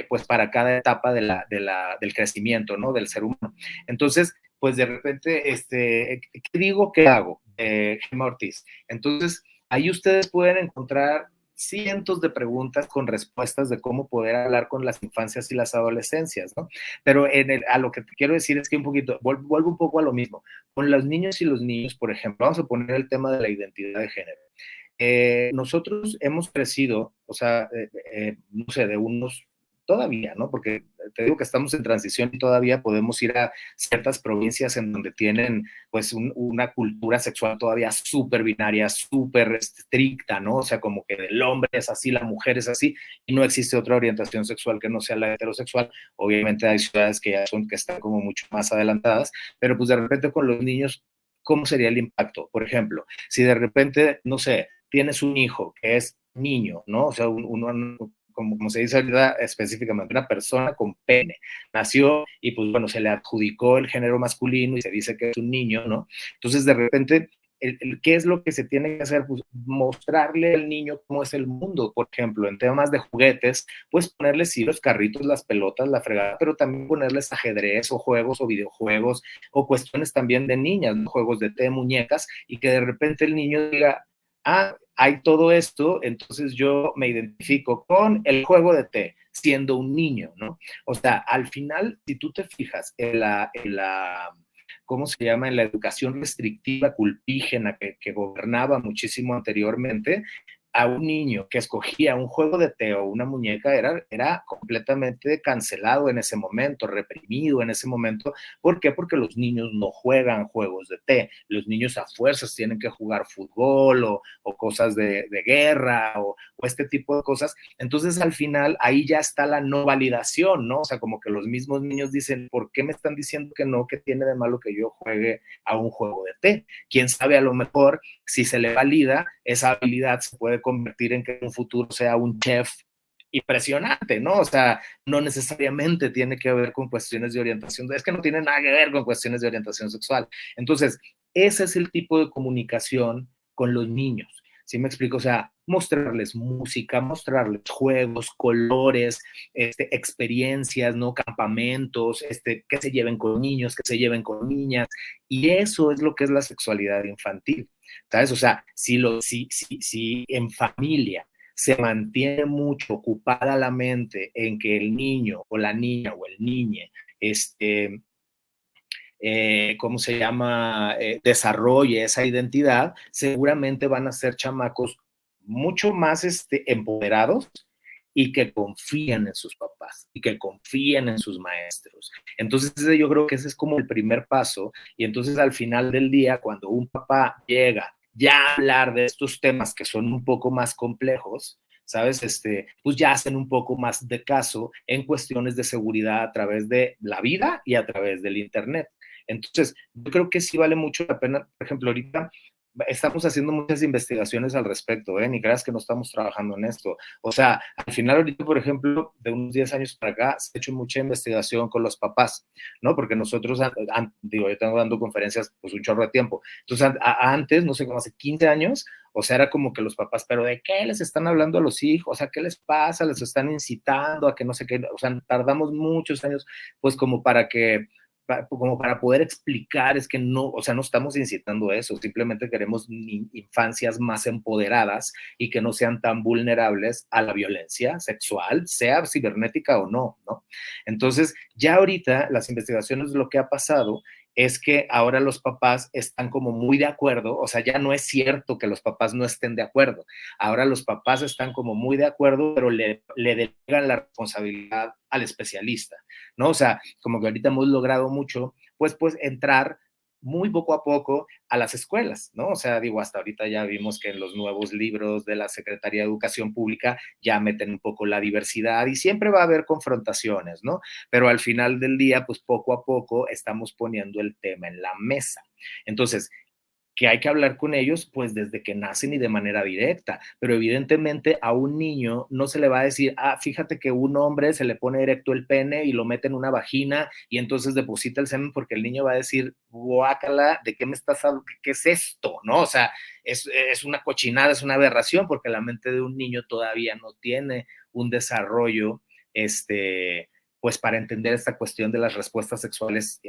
pues para cada etapa del crecimiento, ¿no? Del ser humano. Entonces, pues de repente, ¿qué digo? ¿Qué hago? Gemma Ortiz. Entonces, ahí ustedes pueden encontrar cientos de preguntas con respuestas de cómo poder hablar con las infancias y las adolescencias, ¿no? Pero a lo que te quiero decir es que un poquito, vuelvo un poco a lo mismo. Con los niños y los niños, por ejemplo, vamos a poner el tema de la identidad de género. Nosotros hemos crecido, o sea, no sé, de unos todavía, ¿no? Porque te digo que estamos en transición y todavía podemos ir a ciertas provincias en donde tienen pues una cultura sexual todavía súper binaria, súper estricta, ¿no? O sea, como que el hombre es así, la mujer es así, y no existe otra orientación sexual que no sea la heterosexual. Obviamente hay ciudades que ya son, que están como mucho más adelantadas, pero pues de repente con los niños, ¿cómo sería el impacto? Por ejemplo, si de repente, no sé, tienes un hijo que es niño, ¿no? O sea, como se dice ahorita específicamente, una persona con pene, nació y pues bueno, se le adjudicó el género masculino y se dice que es un niño, ¿no? Entonces de repente, ¿qué es lo que se tiene que hacer? Pues mostrarle al niño cómo es el mundo, por ejemplo, en temas de juguetes, pues ponerles sí los carritos, las pelotas, la fregada, pero también ponerles ajedrez o juegos o videojuegos o cuestiones también de niñas, ¿no? Juegos de té, muñecas, y que de repente el niño diga, ah, hay todo esto, entonces yo me identifico con el juego de té, siendo un niño, ¿no? O sea, al final, si tú te fijas ¿cómo se llama? En la educación restrictiva, culpígena, que gobernaba muchísimo anteriormente, a un niño que escogía un juego de té o una muñeca era completamente cancelado en ese momento, reprimido en ese momento. ¿Por qué? Porque los niños no juegan juegos de té. Los niños a fuerzas tienen que jugar fútbol o cosas de guerra o este tipo de cosas. Entonces, al final, ahí ya está la no validación, ¿no? O sea, como que los mismos niños dicen, ¿por qué me están diciendo que no? ¿Qué tiene de malo que yo juegue a un juego de té? Quién sabe, a lo mejor si se le valida, esa habilidad se puede convertir en que en un futuro sea un chef impresionante, ¿no? O sea, no necesariamente tiene que ver con cuestiones de orientación, es que no tiene nada que ver con cuestiones de orientación sexual. Entonces, ese es el tipo de comunicación con los niños. ¿Sí me explico? O sea, mostrarles música, mostrarles juegos, colores, experiencias, ¿no? Campamentos, que se lleven con niños, que se lleven con niñas, y eso es lo que es la sexualidad infantil, ¿sabes? O sea, si en familia se mantiene mucho ocupada la mente en que el niño o la niña o el niñe, ¿cómo se llama? Desarrolle esa identidad, seguramente van a ser chamacos mucho más empoderados y que confían en sus papás y que confían en sus maestros. Entonces yo creo que ese es como el primer paso, y entonces al final del día, cuando un papá llega ya a hablar de estos temas que son un poco más complejos, ¿sabes? Pues ya hacen un poco más de caso en cuestiones de seguridad a través de la vida y a través del Internet. Entonces, yo creo que sí vale mucho la pena. Por ejemplo, ahorita estamos haciendo muchas investigaciones al respecto, ¿eh? Ni creas que no estamos trabajando en esto. O sea, al final ahorita, por ejemplo, de unos 10 años para acá, se ha hecho mucha investigación con los papás, ¿no? Porque nosotros, digo, yo tengo dando conferencias pues un chorro de tiempo. Entonces, antes, no sé, como hace 15 años, o sea, era como que los papás, pero ¿de qué les están hablando a los hijos? O sea, ¿qué les pasa? ¿Les están incitando a que no sé qué? O sea, tardamos muchos años, pues como como para poder explicar, es que no, o sea, no estamos incitando eso, simplemente queremos infancias más empoderadas y que no sean tan vulnerables a la violencia sexual, sea cibernética o no, ¿no? Entonces, ya ahorita las investigaciones de lo que ha pasado es que ahora los papás están como muy de acuerdo, o sea, ya no es cierto que los papás no estén de acuerdo, ahora los papás están como muy de acuerdo, pero le delegan la responsabilidad al especialista, ¿no? O sea, como que ahorita hemos logrado mucho, pues entrar muy poco a poco a las escuelas, ¿no? O sea, digo, hasta ahorita ya vimos que en los nuevos libros de la Secretaría de Educación Pública ya meten un poco la diversidad y siempre va a haber confrontaciones, ¿no? Pero al final del día, pues poco a poco estamos poniendo el tema en la mesa. Entonces, que hay que hablar con ellos pues desde que nacen y de manera directa, pero evidentemente a un niño no se le va a decir, ah, fíjate que un hombre se le pone erecto el pene y lo mete en una vagina y entonces deposita el semen, porque el niño va a decir, guácala, ¿de qué me estás hablando? ¿Qué es esto? ¿No? O sea, es una cochinada, es una aberración, porque la mente de un niño todavía no tiene un desarrollo, pues para entender esta cuestión de las respuestas sexuales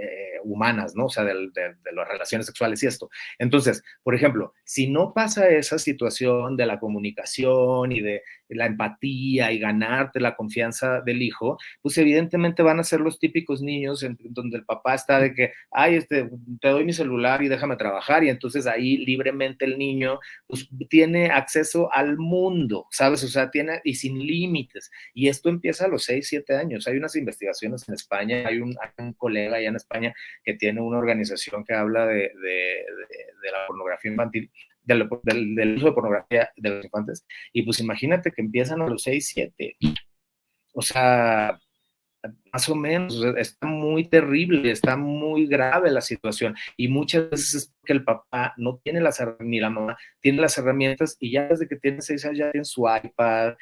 humanas, ¿no? O sea, de las relaciones sexuales y esto. Entonces, por ejemplo, si no pasa esa situación de la comunicación y de la empatía y ganarte la confianza del hijo, pues evidentemente van a ser los típicos niños en donde el papá está de que, ay, te doy mi celular y déjame trabajar, y entonces ahí libremente el niño pues tiene acceso al mundo, ¿sabes? O sea, tiene, y sin límites, y esto empieza a los 6, 7 años. Hay unas investigaciones en España, hay un colega allá en España que tiene una organización que habla de la pornografía infantil, del uso de pornografía de los infantes, y pues imagínate que empiezan a los 6, 7, o sea, más o menos, está muy terrible, está muy grave la situación, y muchas veces es porque el papá no tiene ni la mamá tiene las herramientas, y ya desde que tiene 6 años ya tiene su iPad,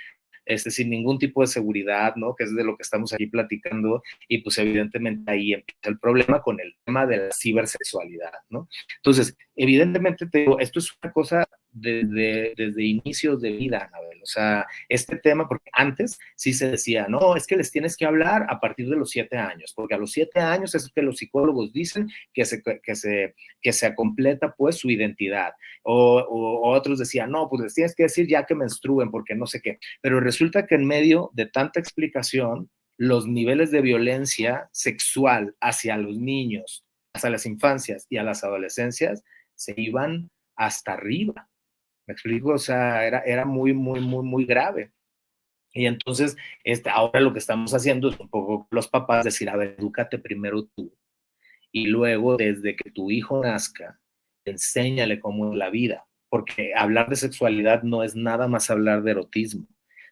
sin ningún tipo de seguridad, ¿no? Que es de lo que estamos aquí platicando, y pues evidentemente ahí empieza el problema con el tema de la cibersexualidad, ¿no? Entonces, evidentemente, te digo, esto es una cosa desde inicios de vida, Anabel. O sea, este tema, porque antes sí se decía, no, es que les tienes que hablar a partir de los 7 años, porque a los 7 años es que los psicólogos dicen que se completa pues su identidad, o otros decían, no, pues les tienes que decir ya que menstruen, porque no sé qué, pero resulta que en medio de tanta explicación, los niveles de violencia sexual hacia los niños, hacia las infancias y a las adolescencias se iban hasta arriba. ¿Me explico? O sea, era muy, muy, muy, muy grave. Y entonces, ahora lo que estamos haciendo es un poco los papás decir, a ver, edúcate primero tú. Y luego, desde que tu hijo nazca, enséñale cómo es la vida. Porque hablar de sexualidad no es nada más hablar de erotismo,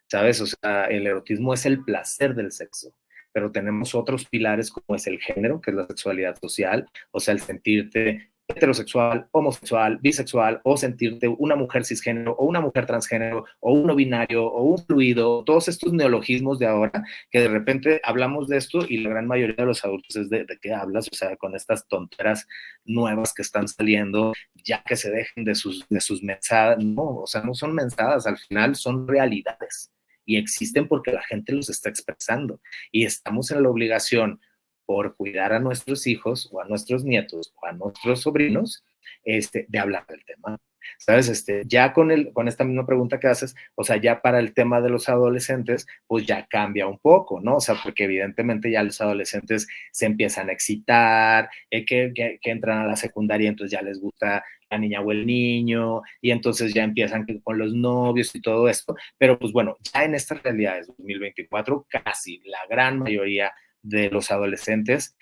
¿sabes? O sea, el erotismo es el placer del sexo. Pero tenemos otros pilares como es el género, que es la sexualidad social, o sea, el sentirte heterosexual, homosexual, bisexual, o sentirte una mujer cisgénero, o una mujer transgénero, o un no binario, o un fluido, todos estos neologismos de ahora, que de repente hablamos de esto y la gran mayoría de los adultos es de qué hablas, o sea, con estas tonteras nuevas que están saliendo, ya que se dejen de sus mensadas, no, o sea, no son mensadas, al final son realidades y existen porque la gente los está expresando, y estamos en la obligación por cuidar a nuestros hijos o a nuestros nietos o a nuestros sobrinos, de hablar del tema. ¿Sabes? Ya con esta misma pregunta que haces, o sea, ya para el tema de los adolescentes, pues ya cambia un poco, ¿no? O sea, porque evidentemente ya los adolescentes se empiezan a excitar, que entran a la secundaria, entonces ya les gusta la niña o el niño, y entonces ya empiezan con los novios y todo esto, pero pues bueno, ya en estas realidades 2024, casi la gran mayoría de los adolescentes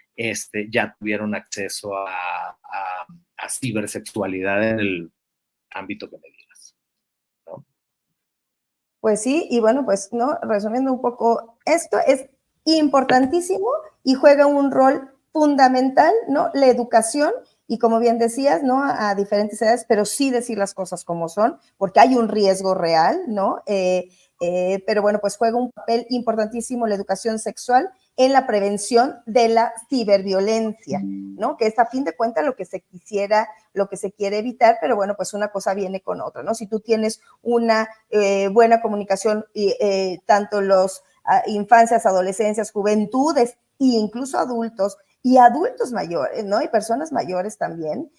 ya tuvieron acceso a cibersexualidad en el ámbito que me digas, ¿no? Pues sí, y bueno, pues no, resumiendo un poco, esto es importantísimo y juega un rol fundamental, ¿no? La educación, y como bien decías, ¿no? A diferentes edades, pero sí decir las cosas como son, porque hay un riesgo real, ¿no? Pero bueno, pues juega un papel importantísimo la educación sexual en la prevención de la ciberviolencia, ¿no? Que es a fin de cuentas lo que se quiere evitar, pero bueno, pues una cosa viene con otra, ¿no? Si tú tienes una buena comunicación, tanto los infancias, adolescencias, juventudes e incluso adultos y adultos mayores, ¿no? Y personas mayores también,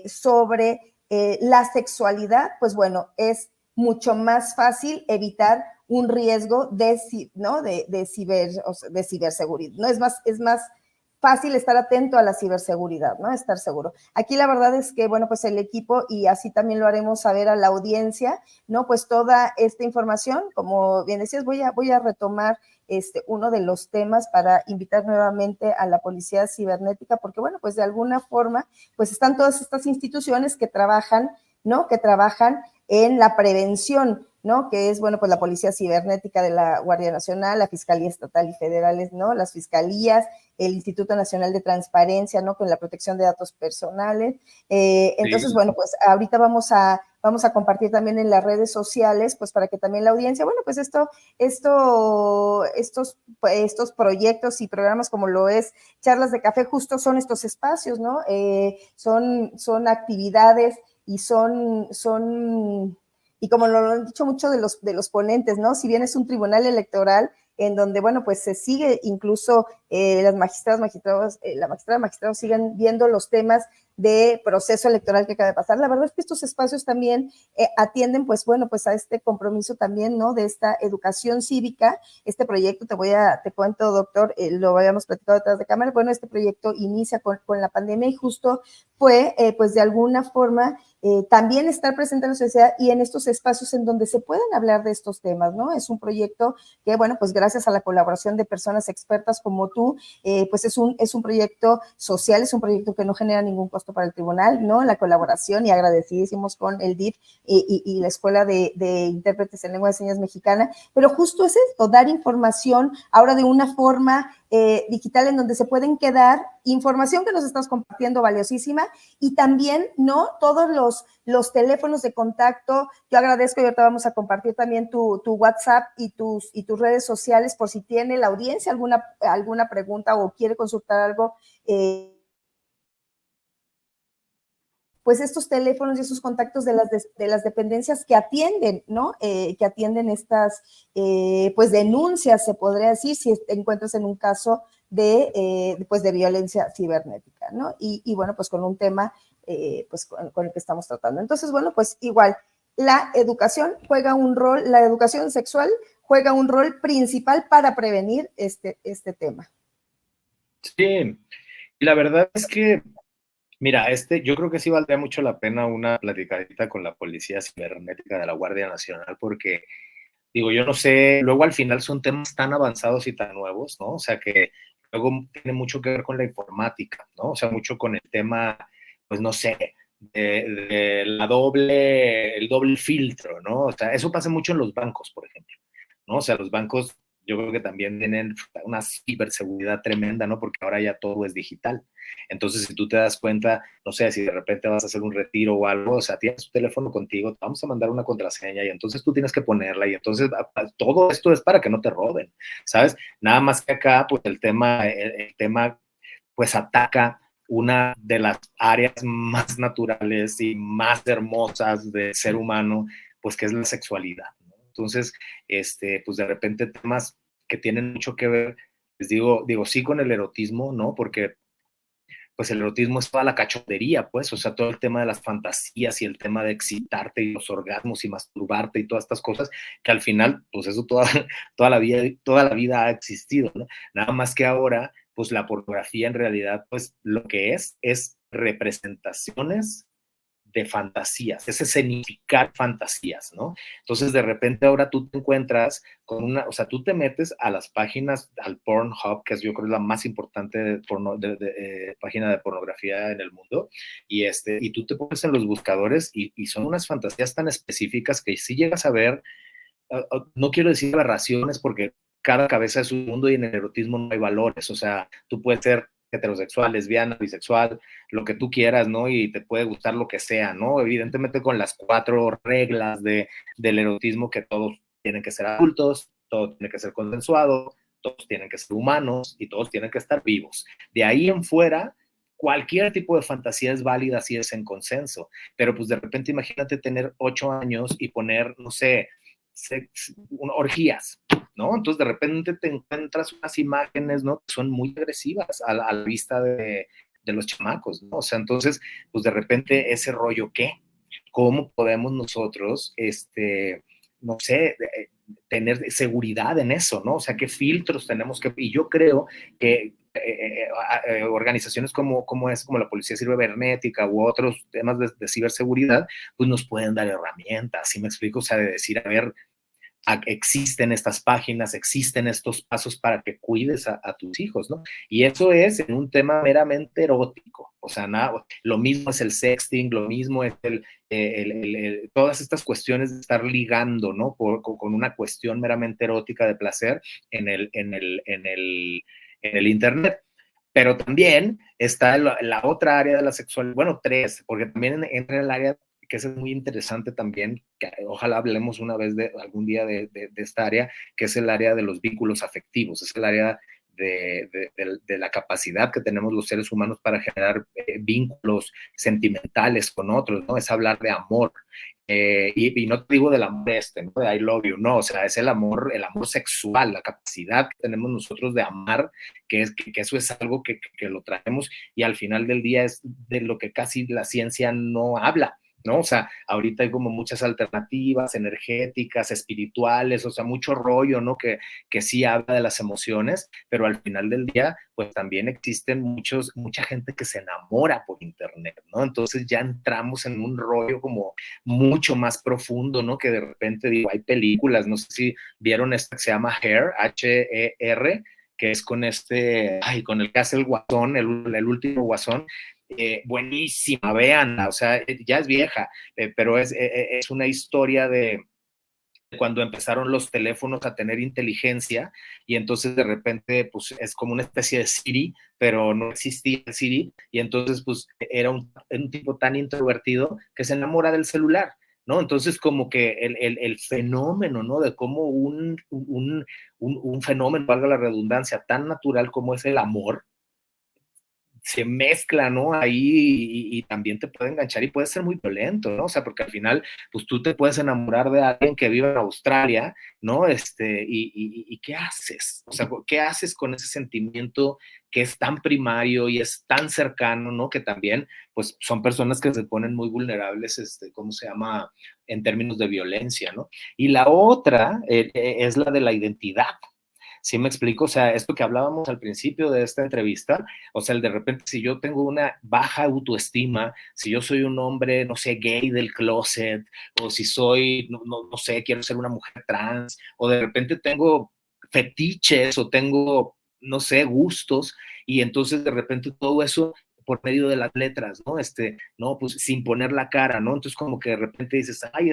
sobre la sexualidad, pues bueno, es mucho más fácil evitar un riesgo ¿no? de ciberseguridad, ¿no? Es más fácil estar atento a la ciberseguridad, ¿no? Estar seguro. Aquí la verdad es que, bueno, pues el equipo, y así también lo haremos saber a la audiencia, ¿no? Pues toda esta información, como bien decías, voy a retomar uno de los temas para invitar nuevamente a la policía cibernética, porque, bueno, pues de alguna forma, pues están todas estas instituciones que trabajan, ¿no? Que trabajan en la prevención, ¿no? Que es, bueno, pues la Policía Cibernética de la Guardia Nacional, la Fiscalía Estatal y Federales, ¿no? Las fiscalías, el Instituto Nacional de Transparencia, ¿no? Con la protección de datos personales. Entonces, sí. Bueno, pues ahorita vamos a compartir también en las redes sociales, pues para que también la audiencia, bueno, pues estos proyectos y programas como lo es Charlas de Café, justo son estos espacios, ¿no? Son actividades y y como lo han dicho muchos de los ponentes, ¿no? Si bien es un tribunal electoral, en donde, bueno, pues se sigue incluso las la magistrados siguen viendo los temas de proceso electoral que acaba de pasar. La verdad es que estos espacios también atienden, pues bueno, pues a este compromiso también, ¿no? De esta educación cívica. Este proyecto, te cuento, doctor, lo habíamos platicado detrás de cámara, bueno, este proyecto inicia con la pandemia y justo fue, pues de alguna forma, también estar presente en la sociedad y en estos espacios en donde se pueden hablar de estos temas, ¿no? Es un proyecto que, bueno, pues gracias a la colaboración de personas expertas como tú, pues es un proyecto social, es un proyecto que no genera ningún costo para el tribunal, ¿no? La colaboración y agradecidísimos con el DIF y la Escuela de Intérpretes en Lengua de Señas Mexicana, pero justo es esto, dar información ahora de una forma digital en donde se pueden quedar información que nos estás compartiendo valiosísima y también, ¿no? Todos los teléfonos de contacto. Yo agradezco y ahorita vamos a compartir también tu WhatsApp y tus redes sociales por si tiene la audiencia alguna pregunta o quiere consultar algo. Pues estos teléfonos y esos contactos de las dependencias que atienden, ¿no? Que atienden estas, pues, denuncias, se podría decir, si te encuentras en un caso pues de violencia cibernética, ¿no? Y bueno, pues con un tema, pues con el que estamos tratando. Entonces, bueno, pues igual, la educación la educación sexual juega un rol principal para prevenir este tema. Sí, y la verdad es que, mira, yo creo que sí valdría mucho la pena una platicadita con la Policía Cibernética de la Guardia Nacional, porque, digo, yo no sé, luego al final son temas tan avanzados y tan nuevos, ¿no? O sea, que luego tiene mucho que ver con la informática, ¿no? O sea, mucho con el tema, pues no sé, de el doble filtro, ¿no? O sea, eso pasa mucho en los bancos, por ejemplo, ¿no? O sea, los bancos yo creo que también tienen una ciberseguridad tremenda, ¿no? Porque ahora ya todo es digital. Entonces, si tú te das cuenta, no sé, si de repente vas a hacer un retiro o algo, o sea, tienes tu teléfono contigo, te vamos a mandar una contraseña y entonces tú tienes que ponerla y entonces todo esto es para que no te roben, ¿sabes? Nada más que acá, pues el tema pues ataca una de las áreas más naturales y más hermosas del ser humano, pues que es la sexualidad, ¿no? Entonces, pues de repente temas que tienen mucho que ver, les digo sí con el erotismo, ¿no? Porque pues el erotismo es toda la cachondería, pues, o sea, todo el tema de las fantasías y el tema de excitarte y los orgasmos y masturbarte y todas estas cosas, que al final, pues eso toda la vida ha existido, ¿no? Nada más que ahora, pues la pornografía en realidad, pues lo que es representaciones de fantasías, es escenificar fantasías, ¿no? Entonces, de repente ahora tú te encuentras o sea, tú te metes a las páginas, al Pornhub, que es yo creo la más importante página de pornografía en el mundo, y tú te pones en los buscadores y son unas fantasías tan específicas que si llegas a ver, no quiero decir aberraciones porque cada cabeza es un mundo y en el erotismo no hay valores, o sea, tú puedes ser heterosexual, lesbiana, bisexual, lo que tú quieras, ¿no? Y te puede gustar lo que sea, ¿no? Evidentemente con las 4 reglas del erotismo que todos tienen que ser adultos, todo tiene que ser consensuado, todos tienen que ser humanos y todos tienen que estar vivos. De ahí en fuera, cualquier tipo de fantasía es válida si es en consenso, pero pues de repente imagínate tener 8 años y poner, no sé, orgías, ¿no? Entonces de repente te encuentras unas imágenes, ¿no? Que son muy agresivas a la vista de los chamacos, ¿no? O sea, entonces, pues de repente ese rollo, ¿qué? ¿Cómo podemos nosotros, no sé, tener seguridad en eso, ¿no? O sea, ¿qué filtros tenemos que...? Y yo creo que organizaciones como la Policía Cibernética u otros temas de ciberseguridad, pues nos pueden dar herramientas, ¿sí me explico? O sea, de decir, a ver, existen estas páginas, existen estos pasos para que cuides a tus hijos, ¿no? Y eso es en un tema meramente erótico, o sea, nada, lo mismo es el sexting, lo mismo es todas estas cuestiones de estar ligando, ¿no? Con una cuestión meramente erótica de placer en el Internet. Pero también está la otra área de la sexualidad, bueno, 3, porque también entra el área que es muy interesante también, que ojalá hablemos una vez algún día de esta área, que es el área de los vínculos afectivos, es el área de la capacidad que tenemos los seres humanos para generar vínculos sentimentales con otros, ¿no? Es hablar de amor. Y no te digo del amor ¿no? De I love you, no, o sea, es el amor sexual, la capacidad que tenemos nosotros de amar, que eso es algo que lo traemos y al final del día es de lo que casi la ciencia no habla, ¿no? O sea, ahorita hay como muchas alternativas energéticas, espirituales, o sea, mucho rollo, ¿no? Que sí habla de las emociones, pero al final del día, pues también existen mucha gente que se enamora por internet, ¿no? Entonces ya entramos en un rollo como mucho más profundo, ¿no? Que de repente, digo, hay películas, no sé si vieron esta que se llama Hair, H-E-R, que es con con el que hace el Guasón, el último Guasón, buenísima, véanla, o sea, ya es vieja, pero es una historia de cuando empezaron los teléfonos a tener inteligencia y entonces de repente pues es como una especie de Siri, pero no existía el Siri y entonces pues era un tipo tan introvertido que se enamora del celular, ¿no? Entonces como que el fenómeno, ¿no? De cómo un fenómeno, valga la redundancia, tan natural como es el amor, se mezcla, ¿no? Ahí y también te puede enganchar y puede ser muy violento, ¿no? O sea, porque al final, pues tú te puedes enamorar de alguien que vive en Australia, ¿no? Y ¿qué haces? O sea, ¿qué haces con ese sentimiento que es tan primario y es tan cercano, ¿no? Que también, pues son personas que se ponen muy vulnerables, ¿cómo se llama? En términos de violencia, ¿no? Y la otra es la de la identidad. ¿Sí me explico? O sea, esto que hablábamos al principio de esta entrevista, o sea, el de repente, si yo tengo una baja autoestima, si yo soy un hombre, no sé, gay del closet, o si soy, no sé, quiero ser una mujer trans, o de repente tengo fetiches o tengo, no sé, gustos, y entonces de repente todo eso por medio de las letras, ¿no? No, pues sin poner la cara, ¿no? Entonces como que de repente dices, ay,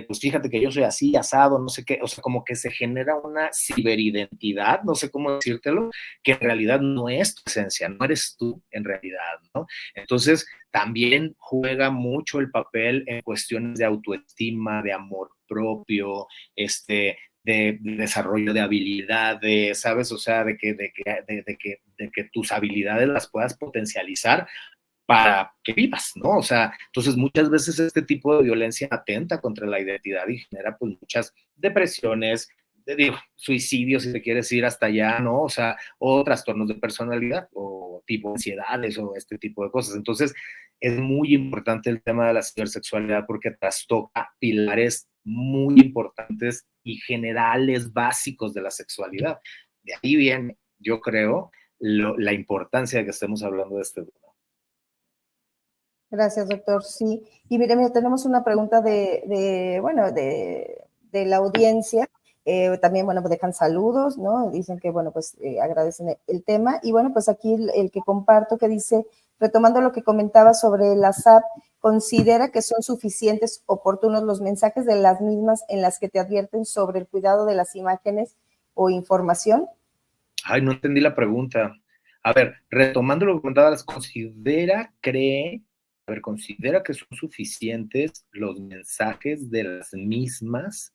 pues fíjate que yo soy así, asado, no sé qué, o sea, como que se genera una ciberidentidad, no sé cómo decírtelo, que en realidad no es tu esencia, no eres tú en realidad, ¿no? Entonces, también juega mucho el papel en cuestiones de autoestima, de amor propio, de desarrollo de habilidades, ¿sabes? O sea, de que tus habilidades las puedas potencializar para que vivas, ¿no? O sea, entonces muchas veces este tipo de violencia atenta contra la identidad y genera pues muchas depresiones, digo, suicidios, si te quieres ir hasta allá, ¿no? O sea, o trastornos de personalidad, o tipo ansiedades, o este tipo de cosas. Entonces, es muy importante el tema de la cibersexualidad porque trastoca pilares muy importantes y generales, básicos de la sexualidad. De ahí viene, yo creo, la importancia de que estemos hablando de este tema. Gracias, doctor. Sí. Y mire, tenemos una pregunta bueno, de la audiencia. También, bueno, pues dejan saludos, ¿no? Dicen que, bueno, pues agradecen el tema. Y bueno, pues aquí el que comparto que dice, retomando lo que comentaba sobre la SAP, ¿considera que son suficientes, oportunos los mensajes de las mismas en las que te advierten sobre el cuidado de las imágenes o información? Ay, no entendí la pregunta. A ver, retomando lo que comentabas, considera que son suficientes los mensajes de las mismas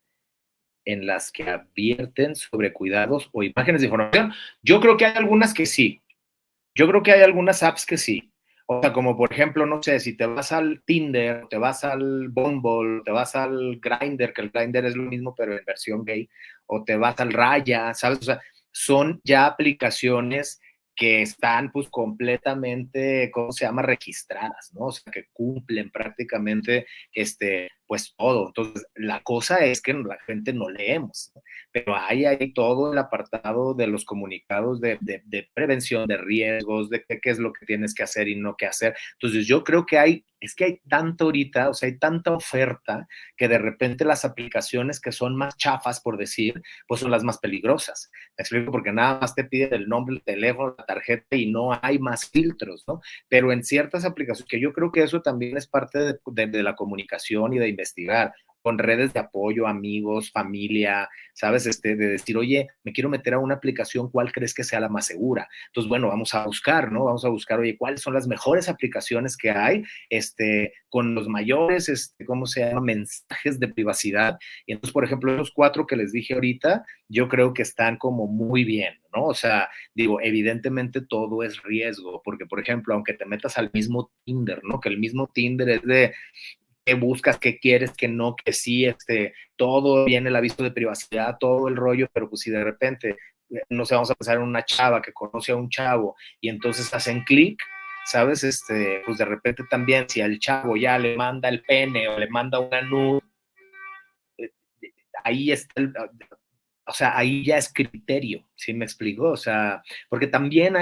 en las que advierten sobre cuidados o imágenes de información. Yo creo que hay algunas que sí. Yo creo que hay algunas apps que sí. O sea, como por ejemplo, no sé, si te vas al Tinder, te vas al Bumble, te vas al Grindr, que el Grindr es lo mismo, pero en versión gay, o te vas al Raya, ¿sabes? O sea, son ya aplicaciones que están pues completamente, ¿cómo se llama? Registradas, ¿no? O sea, que cumplen prácticamente pues todo. Entonces, la cosa es que la gente no leemos, ¿no? Pero hay todo el apartado de los comunicados de prevención de riesgos, de qué es lo que tienes que hacer y no qué hacer. Entonces, yo creo que hay tanto ahorita, o sea, hay tanta oferta que de repente las aplicaciones que son más chafas, por decir, pues son las más peligrosas. Me explico, porque nada más te piden el nombre, el teléfono, la tarjeta y no hay más filtros, ¿no? Pero en ciertas aplicaciones, que yo creo que eso también es parte de la comunicación y de investigar, con redes de apoyo, amigos, familia, ¿sabes? De decir, oye, me quiero meter a una aplicación, ¿cuál crees que sea la más segura? Entonces, bueno, vamos a buscar, ¿no? Vamos a buscar, oye, ¿cuáles son las mejores aplicaciones que hay, con los mayores, ¿cómo se llama? Mensajes de privacidad. Y entonces, por ejemplo, los 4 que les dije ahorita, yo creo que están como muy bien, ¿no? O sea, digo, evidentemente todo es riesgo, porque, por ejemplo, aunque te metas al mismo Tinder, ¿no? Que el mismo Tinder es de qué buscas, qué quieres, qué no, que sí, todo viene el aviso de privacidad, todo el rollo, pero pues si de repente, no sé, vamos a pensar en una chava que conoce a un chavo y entonces hacen clic, ¿sabes? Pues de repente también si al chavo ya le manda el pene o le manda una nude, ahí está o sea, ahí ya es criterio, ¿sí me explico? O sea, porque también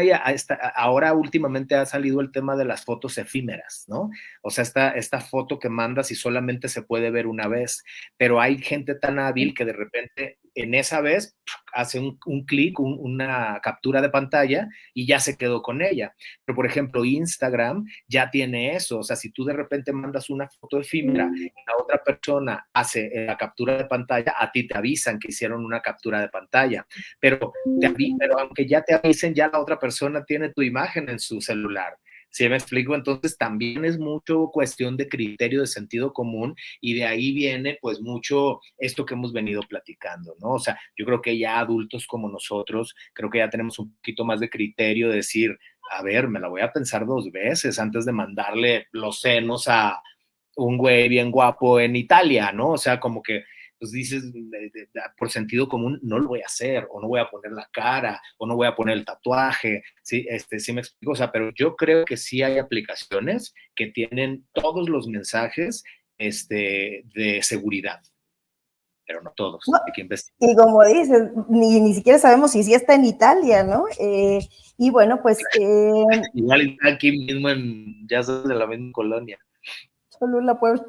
ahora últimamente ha salido el tema de las fotos efímeras, ¿no? O sea, esta foto que mandas y solamente se puede ver una vez, pero hay gente tan hábil que de repente en esa vez hace un clic, una captura de pantalla y ya se quedó con ella. Pero, por ejemplo, Instagram ya tiene eso, o sea, si tú de repente mandas una foto efímera y la otra persona hace la captura de pantalla, a ti te avisan que hicieron una captura de pantalla, pero aunque ya te avisen, ya la otra persona tiene tu imagen en su celular. ¿Sí me explico? Entonces también es mucho cuestión de criterio, de sentido común, y de ahí viene pues mucho esto que hemos venido platicando, ¿no? O sea, yo creo que ya adultos como nosotros, creo que ya tenemos un poquito más de criterio de decir, a ver, me la voy a pensar 2 veces antes de mandarle los senos a un güey bien guapo en Italia, ¿no? O sea, como que pues dices, por sentido común, no lo voy a hacer, o no voy a poner la cara, o no voy a poner el tatuaje, ¿sí? Sí me explico, o sea, pero yo creo que sí hay aplicaciones que tienen todos los mensajes, de seguridad, pero no todos, No, hay que investigar. y como dices, ni siquiera sabemos si sí está en Italia, ¿no? Y bueno, pues... Igual está aquí mismo ya sabes, de la misma colonia. Cholula, Puebla.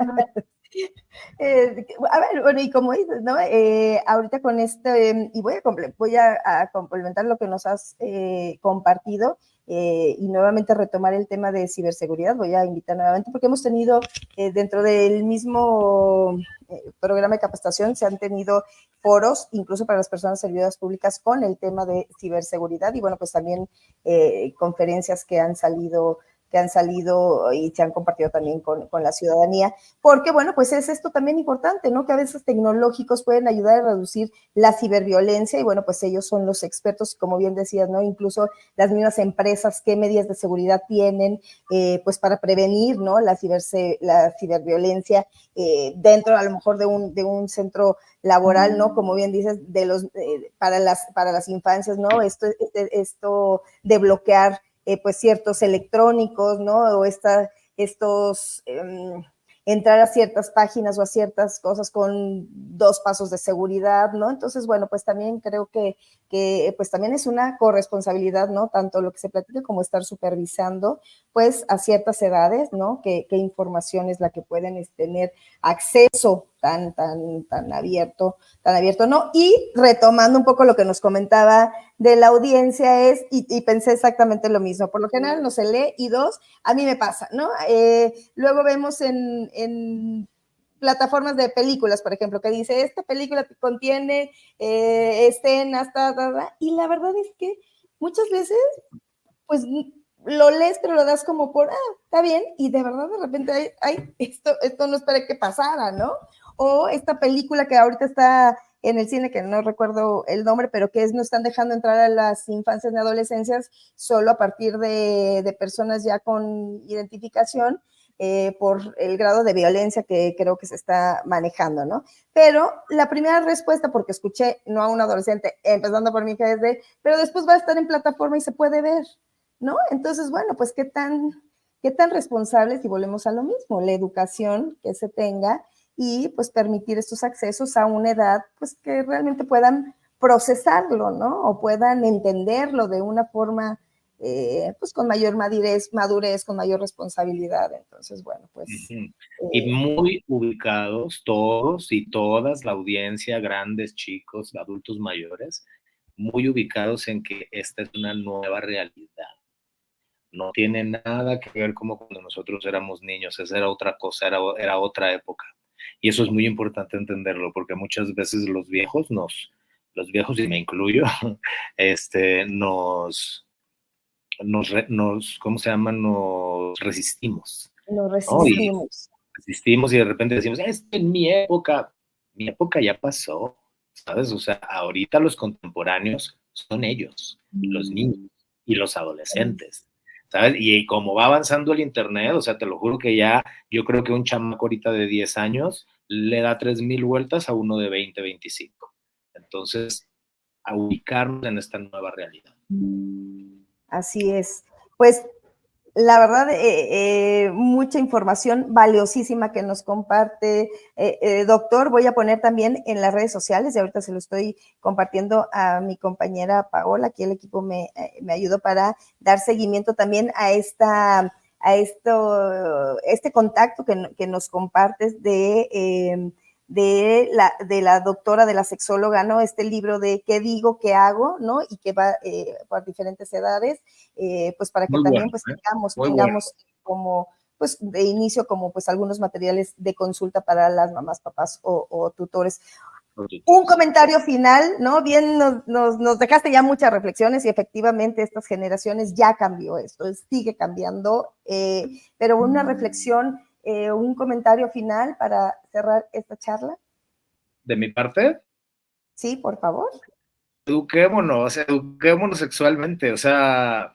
A ver, bueno, y como dices, ¿no? Ahorita con y voy a complementar lo que nos has compartido y nuevamente retomar el tema de ciberseguridad. Voy a invitar nuevamente porque hemos tenido dentro del mismo programa de capacitación, se han tenido foros, incluso para las personas servidoras públicas, con el tema de ciberseguridad y bueno, pues también conferencias que han salido y se han compartido también con la ciudadanía, porque bueno, pues es esto también importante, ¿no? Que a veces tecnológicos pueden ayudar a reducir la ciberviolencia y bueno, pues ellos son los expertos y como bien decías, ¿no? Incluso las mismas empresas, qué medidas de seguridad tienen, pues para prevenir, ¿no? La ciberviolencia dentro a lo mejor de un centro laboral, ¿no? Como bien dices, para las infancias, ¿no? Esto de bloquear pues ciertos electrónicos, ¿no? O estos, entrar a ciertas páginas o a ciertas cosas con 2 pasos de seguridad, ¿no? Entonces, bueno, pues también creo que pues también es una corresponsabilidad, ¿no? Tanto lo que se platica como estar supervisando, pues a ciertas edades, ¿no? Qué información es la que pueden tener acceso tan abierto, ¿no? Y retomando un poco lo que nos comentaba de la audiencia y pensé exactamente lo mismo, por lo general no se lee y 2, a mí me pasa, ¿no? Luego vemos en plataformas de películas, por ejemplo, que dice, esta película contiene escenas, y la verdad es que muchas veces, pues, lo lees, pero lo das como por, está bien, y de verdad de repente esto no esperé que pasara, ¿no? O esta película que ahorita está en el cine, que no recuerdo el nombre, pero que no están dejando entrar a las infancias y adolescencias solo a partir de personas ya con identificación, por el grado de violencia que creo que se está manejando, ¿no? Pero la primera respuesta, porque escuché, no a un adolescente, empezando por mí, que es pero después va a estar en plataforma y se puede ver, ¿no? Entonces, bueno, pues qué tan responsables, y volvemos a lo mismo, la educación que se tenga y pues permitir estos accesos a una edad pues que realmente puedan procesarlo, ¿no? O puedan entenderlo de una forma pues con mayor madurez, con mayor responsabilidad. Entonces, bueno, pues... Y muy ubicados todos y todas, la audiencia, grandes, chicos, adultos mayores, muy ubicados en que esta es una nueva realidad. No tiene nada que ver como cuando nosotros éramos niños, esa era otra cosa, era otra época. Y eso es muy importante entenderlo, porque muchas veces los viejos, y me incluyo, ¿cómo se llama? Nos resistimos. Nos ¿No? Y resistimos. resistimos y de repente decimos, es que en mi época ya pasó, ¿sabes? O sea, ahorita los contemporáneos son ellos, los niños y los adolescentes, ¿sabes? Y como va avanzando el internet, o sea, te lo juro que ya, yo creo que un chamaco ahorita de 10 años le da 3,000 vueltas a uno de 20, 25. Entonces, a ubicarnos en esta nueva realidad. Así es. Pues la verdad, mucha información valiosísima que nos comparte. Doctor, voy a poner también en las redes sociales, y ahorita se lo estoy compartiendo a mi compañera Paola, aquí el equipo me ayudó para dar seguimiento también a este contacto que nos compartes de la doctora, de la sexóloga, ¿no? Este libro de ¿qué digo, qué hago?, ¿no? Y que va por diferentes edades, pues para que Muy también bueno, pues ¿eh? tengamos como, pues de inicio, como pues algunos materiales de consulta para las mamás, papás o tutores. Un comentario final, ¿no? Bien, nos dejaste ya muchas reflexiones y efectivamente estas generaciones ya cambió esto, sigue cambiando, pero una reflexión, un comentario final para cerrar esta charla. ¿De mi parte? Sí, por favor. Eduquémonos sexualmente, o sea,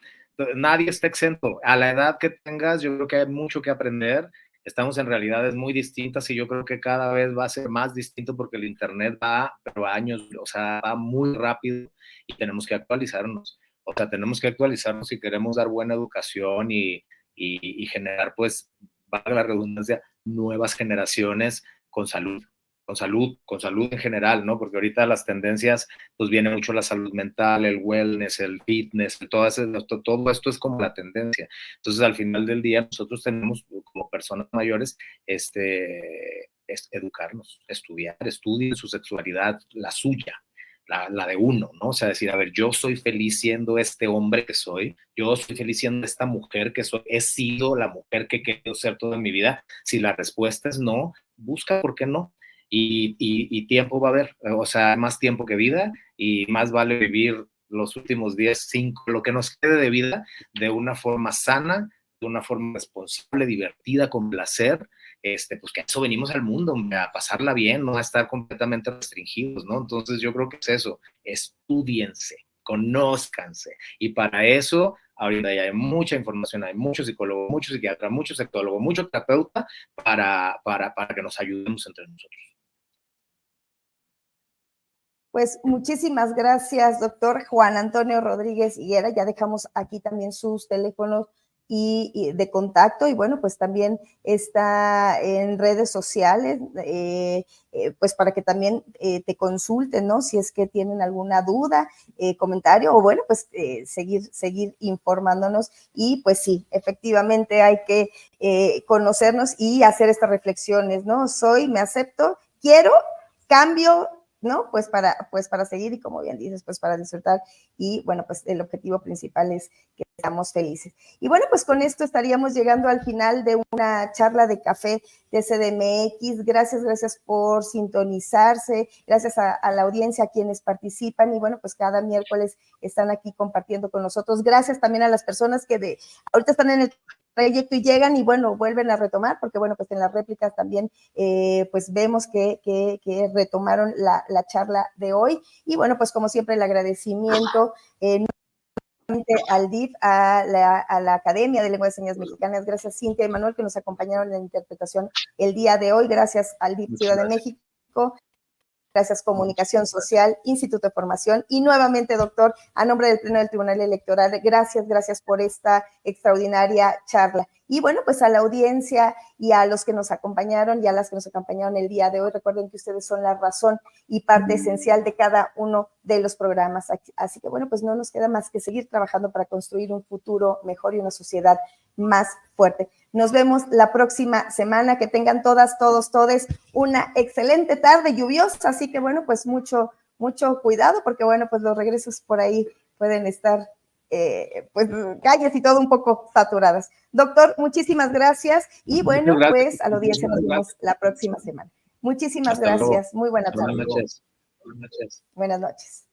nadie está exento. A la edad que tengas, yo creo que hay mucho que aprender. Estamos en realidades muy distintas y yo creo que cada vez va a ser más distinto porque el internet va, pero a años, o sea, va muy rápido y tenemos que actualizarnos. O sea, tenemos que actualizarnos si queremos dar buena educación y generar, pues, valga la redundancia, nuevas generaciones con salud con salud en general, ¿no? Porque ahorita las tendencias, pues viene mucho la salud mental, el wellness, el fitness, todo esto es como la tendencia. Entonces, al final del día, nosotros tenemos, como personas mayores, es educarnos, estudien su sexualidad, la suya, la de uno, ¿no? O sea, decir, a ver, yo soy feliz siendo este hombre que soy, yo soy feliz siendo esta mujer que soy, he sido la mujer que he querido ser toda mi vida. Si la respuesta es no, busca por qué no. Y tiempo va a haber, o sea, más tiempo que vida y más vale vivir los últimos 10, 5, lo que nos quede de vida de una forma sana, de una forma responsable, divertida, con placer, pues que a eso venimos al mundo, a pasarla bien, no a estar completamente restringidos, ¿no? Entonces yo creo que es eso, estudiense, conózcanse y para eso ahorita ya hay mucha información, hay mucho psicólogo, mucho psiquiatra, mucho sexólogo, mucho terapeuta para que nos ayudemos entre nosotros. Pues muchísimas gracias, doctor Juan Antonio Rodríguez Higuera. Ya dejamos aquí también sus teléfonos y de contacto, y bueno, pues también está en redes sociales, pues para que también te consulten, ¿no? Si es que tienen alguna duda, comentario, o bueno, pues seguir informándonos. Y pues sí, efectivamente hay que conocernos y hacer estas reflexiones, ¿no? Me acepto, quiero, cambio, ¿no? Pues para seguir y, como bien dices, pues para disfrutar. Y bueno, pues el objetivo principal es que seamos felices. Y bueno, pues con esto estaríamos llegando al final de una charla de café de CDMX. Gracias por sintonizarse, gracias a la audiencia, a quienes participan y bueno, pues cada miércoles están aquí compartiendo con nosotros. Gracias también a las personas que ahorita están en el trayecto y llegan y bueno, vuelven a retomar, porque bueno, pues en las réplicas también pues vemos que retomaron la charla de hoy. Y bueno, pues como siempre el agradecimiento al DIF, a la Academia de Lengua de Señas Mexicanas. Gracias Cintia y Manuel que nos acompañaron en la interpretación el día de hoy. Gracias al DIF Ciudad de México. Gracias Comunicación Social, Instituto de Formación y nuevamente, doctor, a nombre del Pleno del Tribunal Electoral, gracias por esta extraordinaria charla. Y bueno, pues a la audiencia y a los que nos acompañaron y a las que nos acompañaron el día de hoy, recuerden que ustedes son la razón y parte esencial de cada uno de los programas. Así que bueno, pues no nos queda más que seguir trabajando para construir un futuro mejor y una sociedad más fuerte. Nos vemos la próxima semana. Que tengan todas, todos, todes una excelente tarde lluviosa. Así que bueno, pues mucho cuidado, porque bueno, pues los regresos por ahí pueden estar, pues calles y todo un poco saturadas. Doctor, muchísimas gracias. Y bueno, pues a la audiencia nos vemos la próxima semana. Muchísimas gracias. Muy buena tarde. Buenas noches. Buenas noches.